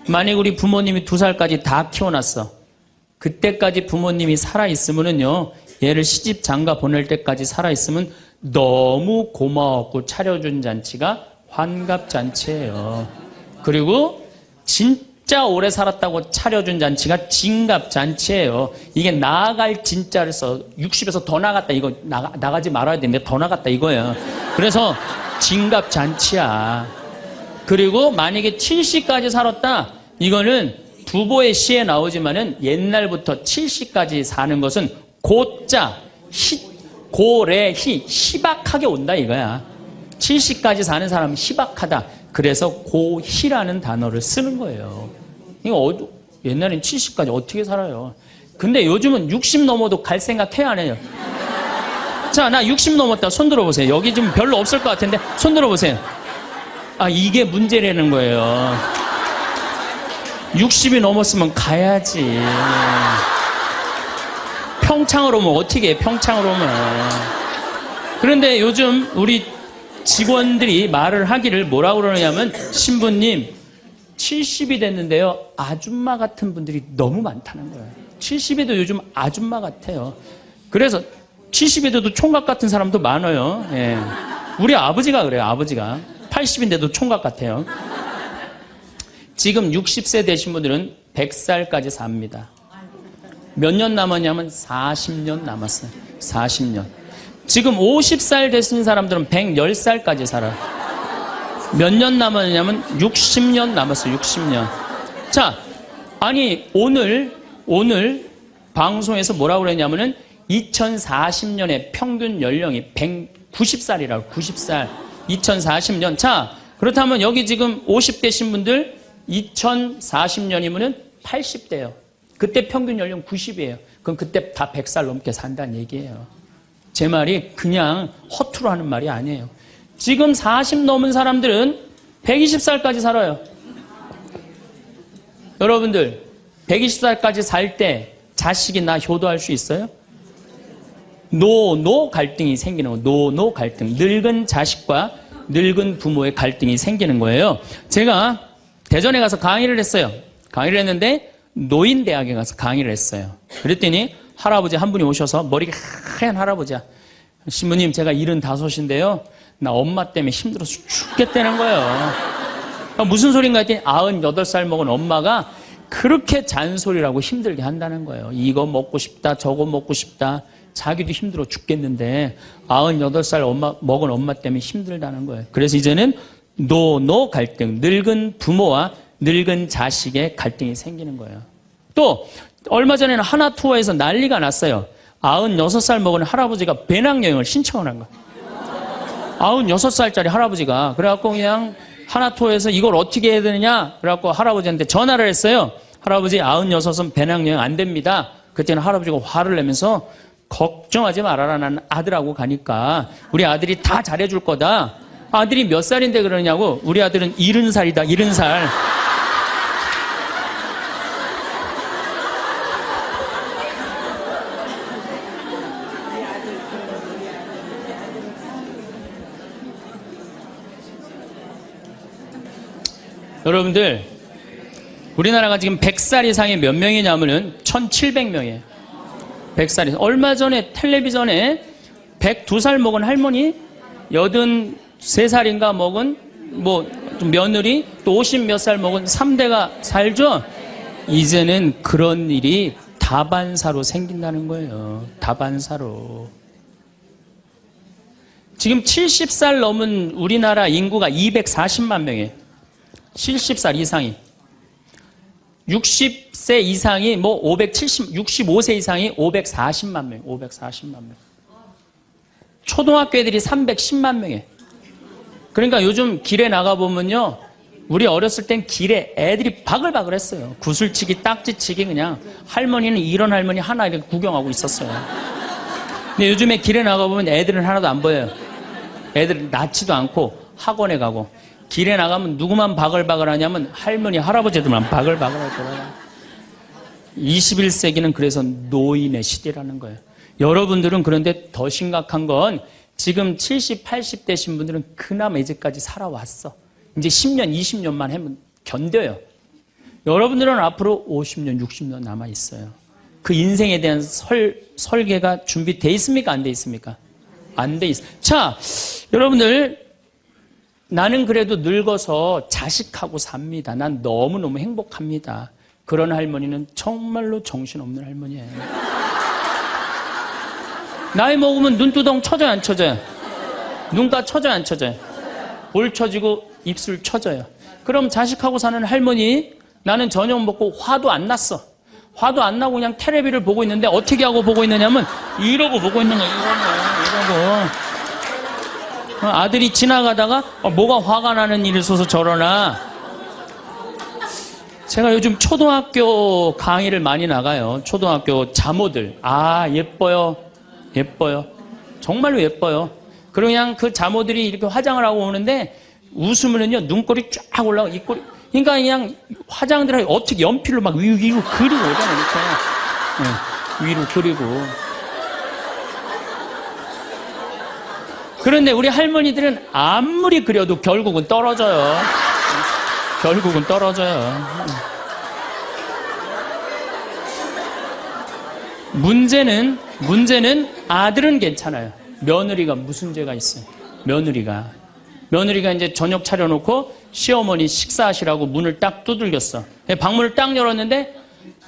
만약 우리 부모님이 2살까지 다 키워놨어. 그때까지 부모님이 살아있으면은요, 얘를 시집 장가 보낼 때까지 살아있으면 너무 고마웠고 차려준 잔치가 환갑잔치예요. 그리고 진짜 오래 살았다고 차려준 잔치가 진갑잔치예요. 이게 나아갈 진짜를 써. 60에서 더 나갔다. 이거 나가지 말아야 되는데 더 나갔다 이거예요. 그래서 진갑잔치야. 그리고 만약에 70까지 살았다. 이거는 두보의 시에 나오지만은 옛날부터 70까지 사는 것은 고자, 고래희, 희박하게 온다 이거야. 70까지 사는 사람은 희박하다. 그래서 고희라는 단어를 쓰는 거예요. 이거 옛날엔 70까지 어떻게 살아요? 근데 요즘은 60 넘어도 갈 생각 해야 안 해요? 자, 나 60 넘었다. 손 들어보세요. 여기 좀 별로 없을 것 같은데 손 들어보세요. 아, 이게 문제라는 거예요. 60이 넘었으면 가야지. 평창으로 오면 어떻게 해? 평창으로 오면. 그런데 요즘 우리 직원들이 말을 하기를 뭐라고 그러냐면, 신부님 70이 됐는데요, 아줌마 같은 분들이 너무 많다는 거예요. 70에도 요즘 아줌마 같아요. 그래서 70에도 총각 같은 사람도 많아요. 예. 우리 아버지가 그래요. 아버지가 80인데도 총각 같아요. 지금 60세 되신 분들은 100살까지 삽니다. 몇 년 남았냐면 40년 남았어요. 40년. 지금 50살 되신 사람들은 110살까지 살아요. 몇 년 남았냐면 60년 남았어요. 60년. 자, 아니 오늘 방송에서 뭐라고 그랬냐면은 2040년에 평균 연령이 190살이라고. 90살. 2040년. 자, 그렇다면 여기 지금 50대신 분들 2040년이면은 80대예요. 그때 평균 연령 90이에요. 그럼 그때 다 100살 넘게 산다는 얘기예요. 제 말이 그냥 허투루 하는 말이 아니에요. 지금 40 넘은 사람들은 120살까지 살아요. 여러분들 120살까지 살 때 자식이 나 효도할 수 있어요? 노 갈등이 생기는 거예요. 노 갈등. 늙은 자식과 늙은 부모의 갈등이 생기는 거예요. 제가 대전에 가서 강의를 했어요. 강의를 했는데 노인대학에 가서 강의를 했어요. 그랬더니 할아버지 한 분이 오셔서, 머리가 하얀 할아버지야. 신부님, 제가 75인데요. 나 엄마 때문에 힘들어서 죽겠다는 거예요. 무슨 소린가 했더니 98살 먹은 엄마가 그렇게 잔소리라고 힘들게 한다는 거예요. 이거 먹고 싶다, 저거 먹고 싶다. 자기도 힘들어 죽겠는데 98살 먹은 엄마 때문에 힘들다는 거예요. 그래서 이제는 노 갈등, 늙은 부모와 늙은 자식의 갈등이 생기는 거예요. 또 얼마 전에는 하나 투어에서 난리가 났어요. 96살 먹은 할아버지가 배낭여행을 신청을 한 거예요. 96살짜리 할아버지가. 그래갖고 그냥 하나 투어에서 이걸 어떻게 해야 되느냐, 그래갖고 할아버지한테 전화를 했어요. 할아버지 96은 배낭여행 안 됩니다. 그때는 할아버지가 화를 내면서, 걱정하지 말아라, 난 아들하고 가니까 우리 아들이 다 잘해줄 거다. 아들이 몇 살인데 그러냐고. 우리 아들은 70살이다. 70살. 여러분들, 우리나라가 지금 100살 이상이 몇 명이냐면은 1700명이에요. 100살이. 얼마 전에 텔레비전에 102살 먹은 할머니, 83살인가 먹은 며느리, 또 50 몇 살 먹은 3대가 살죠? 이제는 그런 일이 다반사로 생긴다는 거예요. 다반사로. 지금 70살 넘은 우리나라 인구가 240만 명이에요. 70살 이상이. 60세 이상이 65세 이상이 540만 명, 540만 명. 초등학교 애들이 310만 명이에요. 그러니까 요즘 길에 나가보면요, 우리 어렸을 땐 길에 애들이 바글바글 했어요. 구슬치기, 딱지치기, 그냥. 할머니는 이런 할머니 하나 이렇게 구경하고 있었어요. 근데 요즘에 길에 나가보면 애들은 하나도 안 보여요. 애들은 낳지도 않고 학원에 가고. 길에 나가면 누구만 바글바글 하냐면 할머니, 할아버지들만 바글바글 할 거예요. 21세기는 그래서 노인의 시대라는 거예요. 여러분들은 그런데 더 심각한 건 지금 70, 80대신 분들은 그나마 이제까지 살아왔어. 이제 10년, 20년만 하면 견뎌요. 여러분들은 앞으로 50년, 60년 남아있어요. 그 인생에 대한 설계가 준비되어 있습니까? 안 돼 있습니까? 안 돼 있어요. 자, 여러분들, 나는 그래도 늙어서 자식하고 삽니다. 난 너무너무 행복합니다. 그런 할머니는 정말로 정신없는 할머니예요. 나이 먹으면 눈두덩 쳐져요, 안 쳐져요? 눈가 쳐져요, 안 쳐져요? 볼 쳐지고 입술 쳐져요. 그럼 자식하고 사는 할머니, 나는 저녁 먹고 화도 안 났어. 화도 안 나고 그냥 텔레비를 보고 있는데 어떻게 하고 보고 있느냐면 이러고 보고 있는 거예요. 이러고. 아들이 지나가다가 뭐가 화가 나는 일이 있어서 저러나. 제가 요즘 초등학교 강의를 많이 나가요. 초등학교 자모들. 아, 예뻐요. 예뻐요. 정말로 예뻐요. 그리고 그냥 그 자모들이 이렇게 화장을 하고 오는데 웃으면은요, 눈꼬리 쫙 올라가고, 입꼬리. 그러니까 그냥 화장들을 어떻게 연필로 막 위로 그리고 오잖아요, 이렇게. 네, 위로 그리고. 그런데 우리 할머니들은 아무리 그려도 결국은 떨어져요. 결국은 떨어져요. 문제는 아들은 괜찮아요. 며느리가 무슨 죄가 있어요? 며느리가 이제 저녁 차려놓고 시어머니 식사하시라고 문을 딱 두들겼어. 방문을 딱 열었는데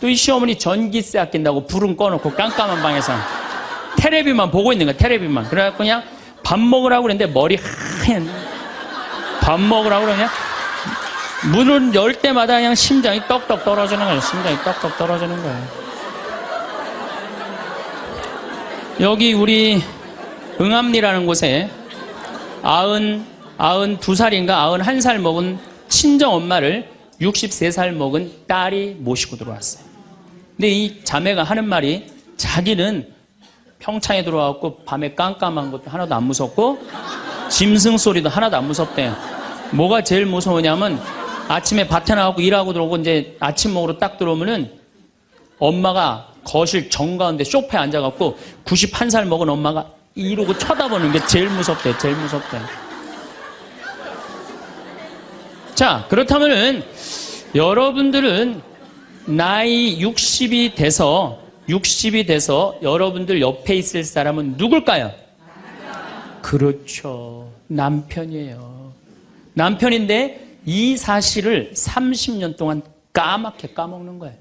또 이 시어머니 전기세 아낀다고 불은 꺼놓고 깜깜한 방에서 테레비만 보고 있는 거야. 테레비만. 그래갖고 그냥 밥 먹으라고 그랬는데 머리 하얀. 밥 먹으라고 그러냐? 문을 열 때마다 그냥 심장이 떡떡 떨어지는 거예요. 심장이 떡떡 떨어지는 거예요. 여기 우리 응암리라는 곳에 92살인가 91살 먹은 친정 엄마를 63살 먹은 딸이 모시고 들어왔어요. 근데 이 자매가 하는 말이 자기는 평창에 들어와갖고 밤에 깜깜한 것도 하나도 안 무섭고 짐승 소리도 하나도 안 무섭대요. 뭐가 제일 무서우냐면 아침에 밭에 나가고 일하고 들어오고 이제 아침 먹으러 딱 들어오면은 엄마가 거실 정가운데 소파에 앉아갖고 91살 먹은 엄마가 이러고 쳐다보는 게 제일 무섭대. 제일 무섭대. 자, 그렇다면은 여러분들은 나이 60이 돼서 여러분들 옆에 있을 사람은 누굴까요? 그렇죠. 남편이에요. 남편인데 이 사실을 30년 동안 까맣게 까먹는 거예요.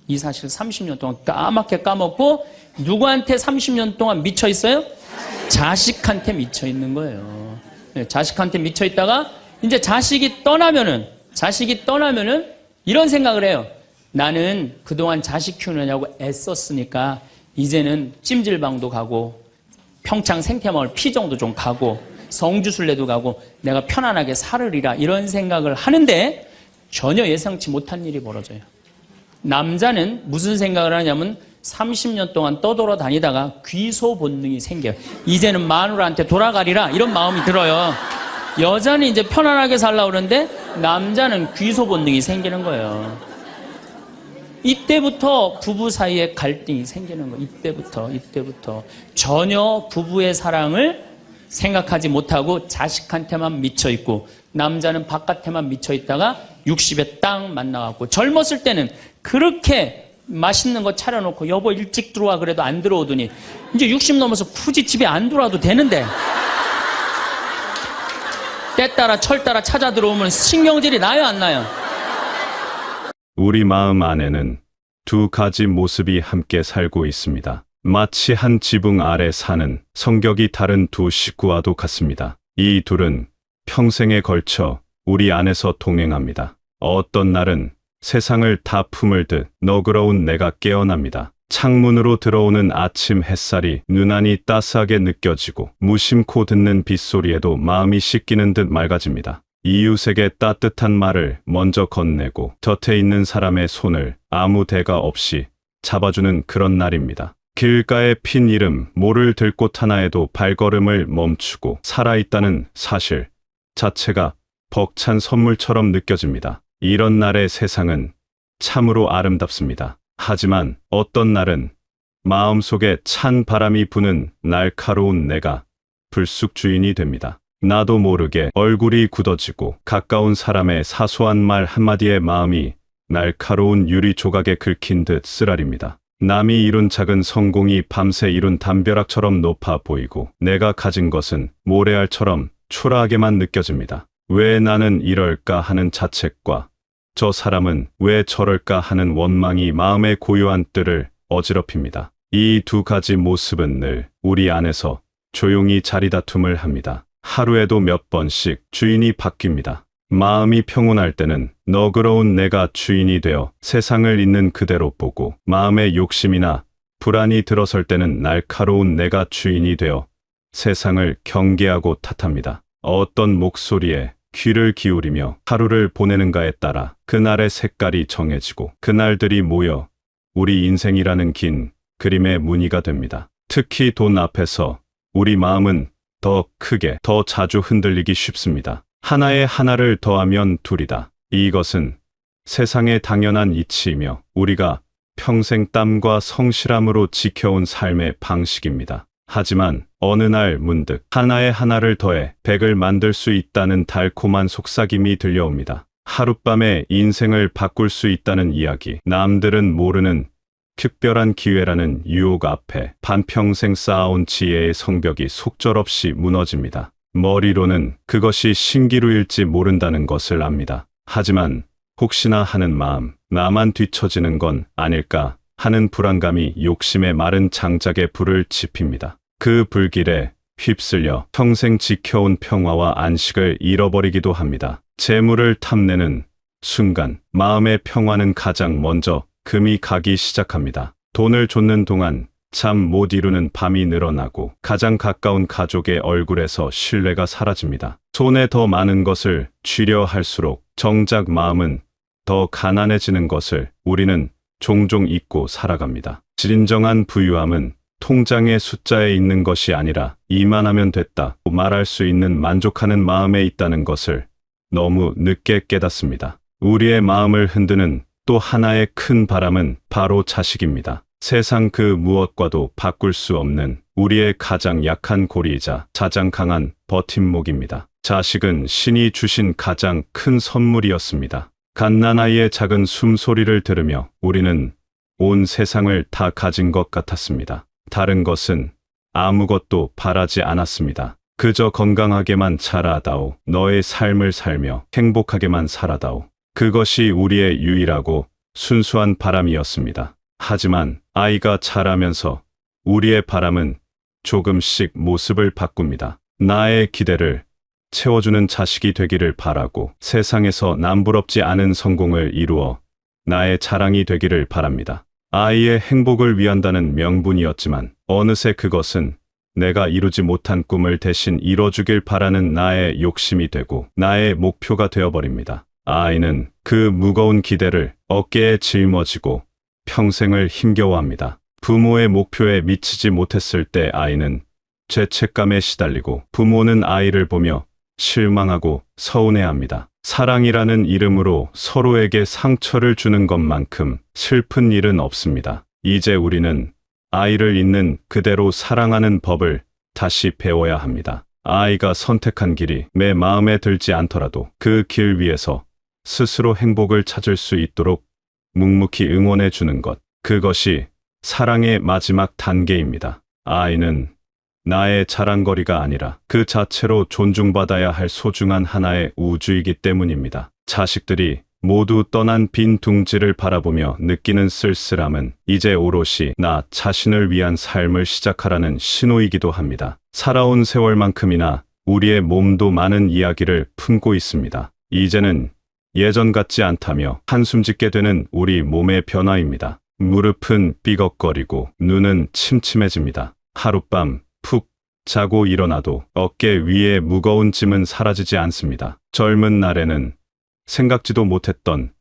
이 사실을 30년 동안 까맣게 까먹고 누구한테 30년 동안 미쳐 있어요? 자식한테 미쳐 있는 거예요. 네, 자식한테 미쳐 있다가 이제 자식이 떠나면은 이런 생각을 해요. 나는 그동안 자식 키우느냐고 애썼으니까 이제는 찜질방도 가고 평창 생태마을 피정도 좀 가고 성주순례도 가고 내가 편안하게 살으리라 이런 생각을 하는데 전혀 예상치 못한 일이 벌어져요. 남자는 무슨 생각을 하냐면 30년 동안 떠돌아다니다가 귀소 본능이 생겨요. 이제는 마누라한테 돌아가리라 이런 마음이 들어요. 여자는 이제 편안하게 살려고 그러는데 남자는 귀소 본능이 생기는 거예요. 이때부터 부부 사이에 갈등이 생기는 거예요. 이때부터 전혀 부부의 사랑을 생각하지 못하고 자식한테만 미쳐 있고 남자는 바깥에만 미쳐 있다가 60에 딱 만나갖고 젊었을 때는 그렇게 맛있는 거 차려놓고 여보 일찍 들어와 그래도 안 들어오더니 이제 60 넘어서 굳이 집에 안 들어와도 되는데 때 따라 철 따라 찾아 들어오면 신경질이 나요 안 나요? 우리 마음 안에는 두 가지 모습이 함께 살고 있습니다. 마치 한 지붕 아래 사는 성격이 다른 두 식구와도 같습니다. 이 둘은 평생에 걸쳐 우리 안에서 동행합니다. 어떤 날은 세상을 다 품을 듯 너그러운 내가 깨어납니다. 창문으로 들어오는 아침 햇살이 유난히 따스하게 느껴지고 무심코 듣는 빗소리에도 마음이 씻기는 듯 맑아집니다. 이웃에게 따뜻한 말을 먼저 건네고 곁에 있는 사람의 손을 아무 대가 없이 잡아주는 그런 날입니다. 길가에 핀 이름 모를 들꽃 하나에도 발걸음을 멈추고 살아있다는 사실 자체가 벅찬 선물처럼 느껴집니다. 이런 날의 세상은 참으로 아름답습니다. 하지만 어떤 날은 마음속에 찬 바람이 부는 날카로운 내가 불쑥 주인이 됩니다. 나도 모르게 얼굴이 굳어지고 가까운 사람의 사소한 말 한마디에 마음이 날카로운 유리 조각에 긁힌 듯 쓰라립니다. 남이 이룬 작은 성공이 밤새 이룬 담벼락처럼 높아 보이고 내가 가진 것은 모래알처럼 초라하게만 느껴집니다. 왜 나는 이럴까 하는 자책과 저 사람은 왜 저럴까 하는 원망이 마음의 고요한 뜰을 어지럽힙니다. 이 두 가지 모습은 늘 우리 안에서 조용히 자리다툼을 합니다. 하루에도 몇 번씩 주인이 바뀝니다. 마음이 평온할 때는 너그러운 내가 주인이 되어 세상을 있는 그대로 보고 마음의 욕심이나 불안이 들어설 때는 날카로운 내가 주인이 되어 세상을 경계하고 탓합니다. 어떤 목소리에 귀를 기울이며 하루를 보내는가에 따라 그날의 색깔이 정해지고 그날들이 모여 우리 인생이라는 긴 그림의 무늬가 됩니다. 특히 돈 앞에서 우리 마음은 더 크게, 더 자주 흔들리기 쉽습니다. 하나에 하나를 더하면 둘이다. 이것은 세상의 당연한 이치이며 우리가 평생 땀과 성실함으로 지켜온 삶의 방식입니다. 하지만 어느 날 문득 하나에 하나를 더해 100을 만들 수 있다는 달콤한 속삭임이 들려옵니다. 하룻밤에 인생을 바꿀 수 있다는 이야기, 남들은 모르는 특별한 기회라는 유혹 앞에 반평생 쌓아온 지혜의 성벽이 속절없이 무너집니다. 머리로는 그것이 신기루일지 모른다는 것을 압니다. 하지만 혹시나 하는 마음, 나만 뒤처지는 건 아닐까 하는 불안감이 욕심의 마른 장작에 불을 지핍니다. 그 불길에 휩쓸려 평생 지켜온 평화와 안식을 잃어버리기도 합니다. 재물을 탐내는 순간 마음의 평화는 가장 먼저 금이 가기 시작합니다. 돈을 쫓는 동안 잠 못 이루는 밤이 늘어나고 가장 가까운 가족의 얼굴에서 신뢰가 사라집니다. 손에 더 많은 것을 쥐려 할수록 정작 마음은 더 가난해지는 것을 우리는 종종 잊고 살아갑니다. 진정한 부유함은 통장의 숫자에 있는 것이 아니라 이만하면 됐다 말할 수 있는 만족하는 마음에 있다는 것을 너무 늦게 깨닫습니다. 우리의 마음을 흔드는 또 하나의 큰 바람은 바로 자식입니다. 세상 그 무엇과도 바꿀 수 없는 우리의 가장 약한 고리이자 가장 강한 버팀목입니다. 자식은 신이 주신 가장 큰 선물이었습니다. 갓난아이의 작은 숨소리를 들으며 우리는 온 세상을 다 가진 것 같았습니다. 다른 것은 아무것도 바라지 않았습니다. 그저 건강하게만 자라다오. 너의 삶을 살며 행복하게만 살아다오. 그것이 우리의 유일하고 순수한 바람이었습니다. 하지만 아이가 자라면서 우리의 바람은 조금씩 모습을 바꿉니다. 나의 기대를 채워주는 자식이 되기를 바라고 세상에서 남부럽지 않은 성공을 이루어 나의 자랑이 되기를 바랍니다. 아이의 행복을 위한다는 명분이었지만 어느새 그것은 내가 이루지 못한 꿈을 대신 이뤄주길 바라는 나의 욕심이 되고 나의 목표가 되어버립니다. 아이는 그 무거운 기대를 어깨에 짊어지고 평생을 힘겨워합니다. 부모의 목표에 미치지 못했을 때 아이는 죄책감에 시달리고 부모는 아이를 보며 실망하고 서운해합니다. 사랑이라는 이름으로 서로에게 상처를 주는 것만큼 슬픈 일은 없습니다. 이제 우리는 아이를 있는 그대로 사랑하는 법을 다시 배워야 합니다. 아이가 선택한 길이 내 마음에 들지 않더라도 그 길 위에서 스스로 행복을 찾을 수 있도록 묵묵히 응원해 주는 것. 그것이 사랑의 마지막 단계입니다. 아이는 나의 자랑거리가 아니라 그 자체로 존중받아야 할 소중한 하나의 우주이기 때문입니다. 자식들이 모두 떠난 빈 둥지를 바라보며 느끼는 쓸쓸함은 이제 오롯이 나 자신을 위한 삶을 시작하라는 신호이기도 합니다. 살아온 세월만큼이나 우리의 몸도 많은 이야기를 품고 있습니다. 이제는 예전 같지 않다며 한숨 짓게 되는 우리 몸의 변화입니다. 무릎은 삐걱거리고 눈은 침침해집니다. 하룻밤 푹 자고 일어나도 어깨 위에 무거운 짐은 사라지지 않습니다. 젊은 날에는 생각지도 못했던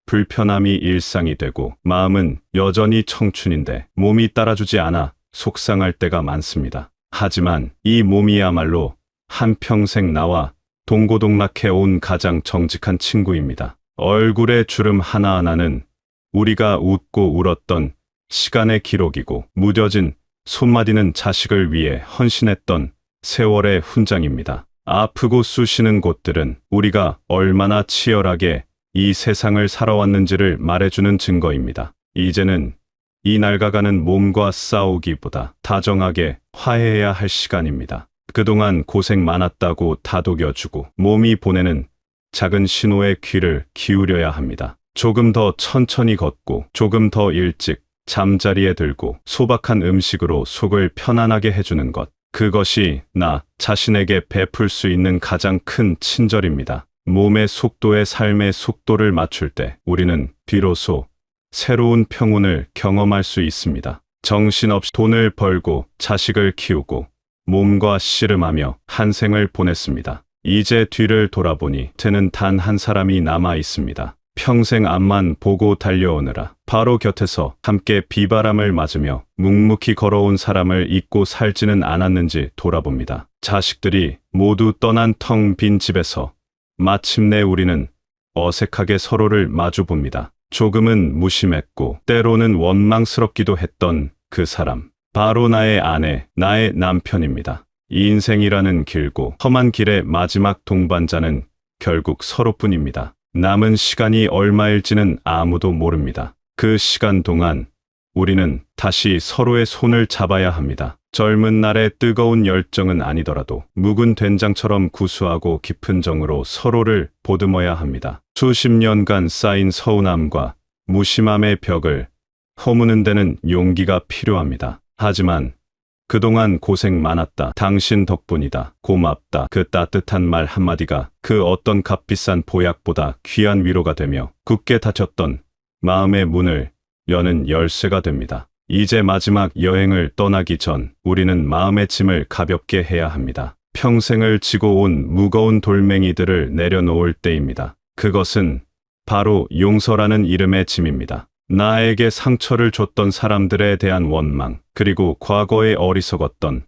불편함이 일상이 되고 마음은 여전히 청춘인데 몸이 따라주지 않아 속상할 때가 많습니다. 하지만 이 몸이야말로 한평생 나와 동고동락해 온 가장 정직한 친구입니다. 얼굴의 주름 하나하나는 우리가 웃고 울었던 시간의 기록이고 무뎌진 손마디는 자식을 위해 헌신했던 세월의 훈장입니다. 아프고 쑤시는 곳들은 우리가 얼마나 치열하게 이 세상을 살아왔는지를 말해주는 증거입니다. 이제는 이 낡아가는 몸과 싸우기보다 다정하게 화해해야 할 시간입니다. 그동안 고생 많았다고 다독여주고 몸이 보내는 작은 신호에 귀를 기울여야 합니다. 조금 더 천천히 걷고 조금 더 일찍 잠자리에 들고 소박한 음식으로 속을 편안하게 해주는 것. 그것이 나 자신에게 베풀 수 있는 가장 큰 친절입니다. 몸의 속도에 삶의 속도를 맞출 때 우리는 비로소 새로운 평온을 경험할 수 있습니다. 정신없이 돈을 벌고 자식을 키우고 몸과 씨름하며 한 생을 보냈습니다. 이제 뒤를 돌아보니 저는 단 한 사람이 남아 있습니다. 평생 앞만 보고 달려오느라 바로 곁에서 함께 비바람을 맞으며 묵묵히 걸어온 사람을 잊고 살지는 않았는지 돌아봅니다. 자식들이 모두 떠난 텅 빈 집에서 마침내 우리는 어색하게 서로를 마주봅니다. 조금은 무심했고 때로는 원망스럽기도 했던 그 사람. 바로 나의 아내, 나의 남편입니다. 이 인생이라는 길고 험한 길의 마지막 동반자는 결국 서로뿐입니다. 남은 시간이 얼마일지는 아무도 모릅니다. 그 시간 동안 우리는 다시 서로의 손을 잡아야 합니다. 젊은 날의 뜨거운 열정은 아니더라도 묵은 된장처럼 구수하고 깊은 정으로 서로를 보듬어야 합니다. 수십 년간 쌓인 서운함과 무심함의 벽을 허무는 데는 용기가 필요합니다. 하지만 그동안 고생 많았다. 당신 덕분이다. 고맙다. 그 따뜻한 말 한마디가 그 어떤 값비싼 보약보다 귀한 위로가 되며 굳게 닫혔던 마음의 문을 여는 열쇠가 됩니다. 이제 마지막 여행을 떠나기 전 우리는 마음의 짐을 가볍게 해야 합니다. 평생을 지고 온 무거운 돌멩이들을 내려놓을 때입니다. 그것은 바로 용서라는 이름의 짐입니다. 나에게 상처를 줬던 사람들에 대한 원망, 그리고 과거에 어리석었던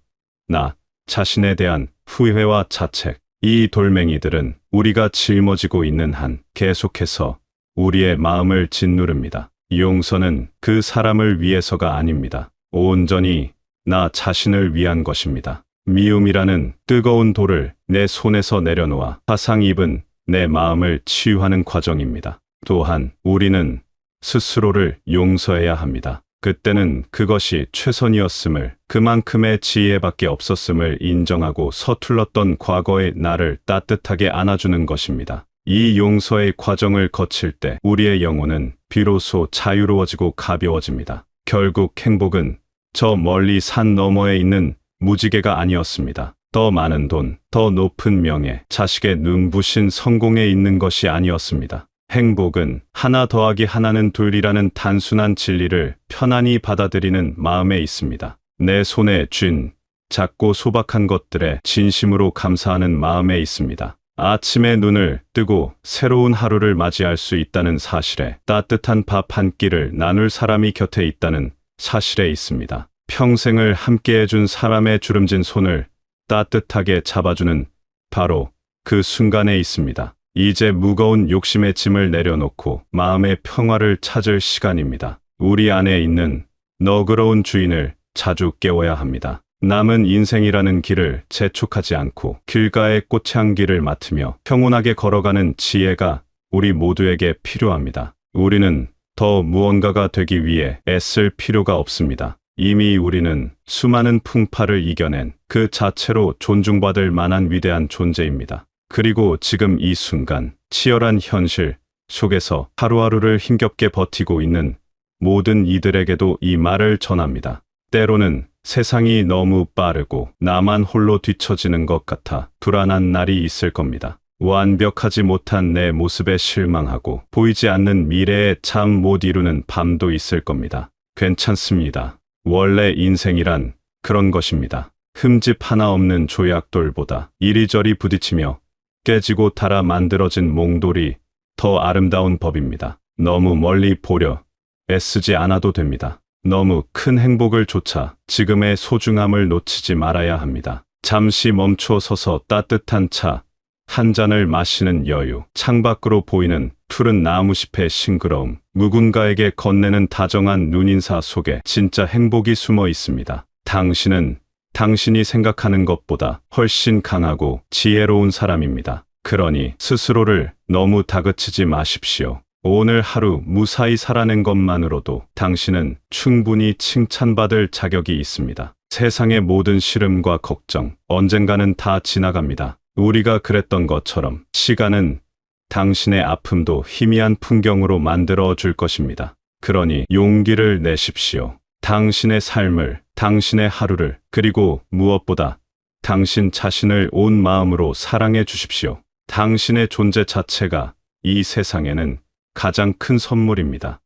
나 자신에 대한 후회와 자책. 이 돌멩이들은 우리가 짊어지고 있는 한 계속해서 우리의 마음을 짓누릅니다. 용서는 그 사람을 위해서가 아닙니다. 온전히 나 자신을 위한 것입니다. 미움이라는 뜨거운 돌을 내 손에서 내려놓아 화상 입은 내 마음을 치유하는 과정입니다. 또한 우리는 스스로를 용서해야 합니다. 그때는 그것이 최선이었음을, 그만큼의 지혜밖에 없었음을 인정하고 서툴렀던 과거의 나를 따뜻하게 안아주는 것입니다. 이 용서의 과정을 거칠 때 우리의 영혼은 비로소 자유로워지고 가벼워집니다. 결국 행복은 저 멀리 산 너머에 있는 무지개가 아니었습니다. 더 많은 돈, 더 높은 명예, 자식의 눈부신 성공에 있는 것이 아니었습니다. 행복은 하나 더하기 하나는 둘이라는 단순한 진리를 편안히 받아들이는 마음에 있습니다. 내 손에 쥔 작고 소박한 것들에 진심으로 감사하는 마음에 있습니다. 아침에 눈을 뜨고 새로운 하루를 맞이할 수 있다는 사실에, 따뜻한 밥 한 끼를 나눌 사람이 곁에 있다는 사실에 있습니다. 평생을 함께 해준 사람의 주름진 손을 따뜻하게 잡아주는 바로 그 순간에 있습니다. 이제 무거운 욕심의 짐을 내려놓고 마음의 평화를 찾을 시간입니다. 우리 안에 있는 너그러운 주인을 자주 깨워야 합니다. 남은 인생이라는 길을 재촉하지 않고 길가의 꽃향기를 맡으며 평온하게 걸어가는 지혜가 우리 모두에게 필요합니다. 우리는 더 무언가가 되기 위해 애쓸 필요가 없습니다. 이미 우리는 수많은 풍파를 이겨낸 그 자체로 존중받을 만한 위대한 존재입니다. 그리고 지금 이 순간 치열한 현실 속에서 하루하루를 힘겹게 버티고 있는 모든 이들에게도 이 말을 전합니다. 때로는 세상이 너무 빠르고 나만 홀로 뒤처지는 것 같아 불안한 날이 있을 겁니다. 완벽하지 못한 내 모습에 실망하고 보이지 않는 미래에 잠 못 이루는 밤도 있을 겁니다. 괜찮습니다. 원래 인생이란 그런 것입니다. 흠집 하나 없는 조약돌보다 이리저리 부딪히며 깨지고 닳아 만들어진 몽돌이 더 아름다운 법입니다. 너무 멀리 보려 애쓰지 않아도 됩니다. 너무 큰 행복을 쫓아 지금의 소중함을 놓치지 말아야 합니다. 잠시 멈춰 서서 따뜻한 차 한 잔을 마시는 여유, 창밖으로 보이는 푸른 나무숲의 싱그러움, 누군가에게 건네는 다정한 눈인사 속에 진짜 행복이 숨어 있습니다. 당신은 당신이 생각하는 것보다 훨씬 강하고 지혜로운 사람입니다. 그러니 스스로를 너무 다그치지 마십시오. 오늘 하루 무사히 살아낸 것만으로도 당신은 충분히 칭찬받을 자격이 있습니다. 세상의 모든 시름과 걱정, 언젠가는 다 지나갑니다. 우리가 그랬던 것처럼 시간은 당신의 아픔도 희미한 풍경으로 만들어 줄 것입니다. 그러니 용기를 내십시오. 당신의 삶을, 당신의 하루를, 그리고 무엇보다 당신 자신을 온 마음으로 사랑해 주십시오. 당신의 존재 자체가 이 세상에는 가장 큰 선물입니다.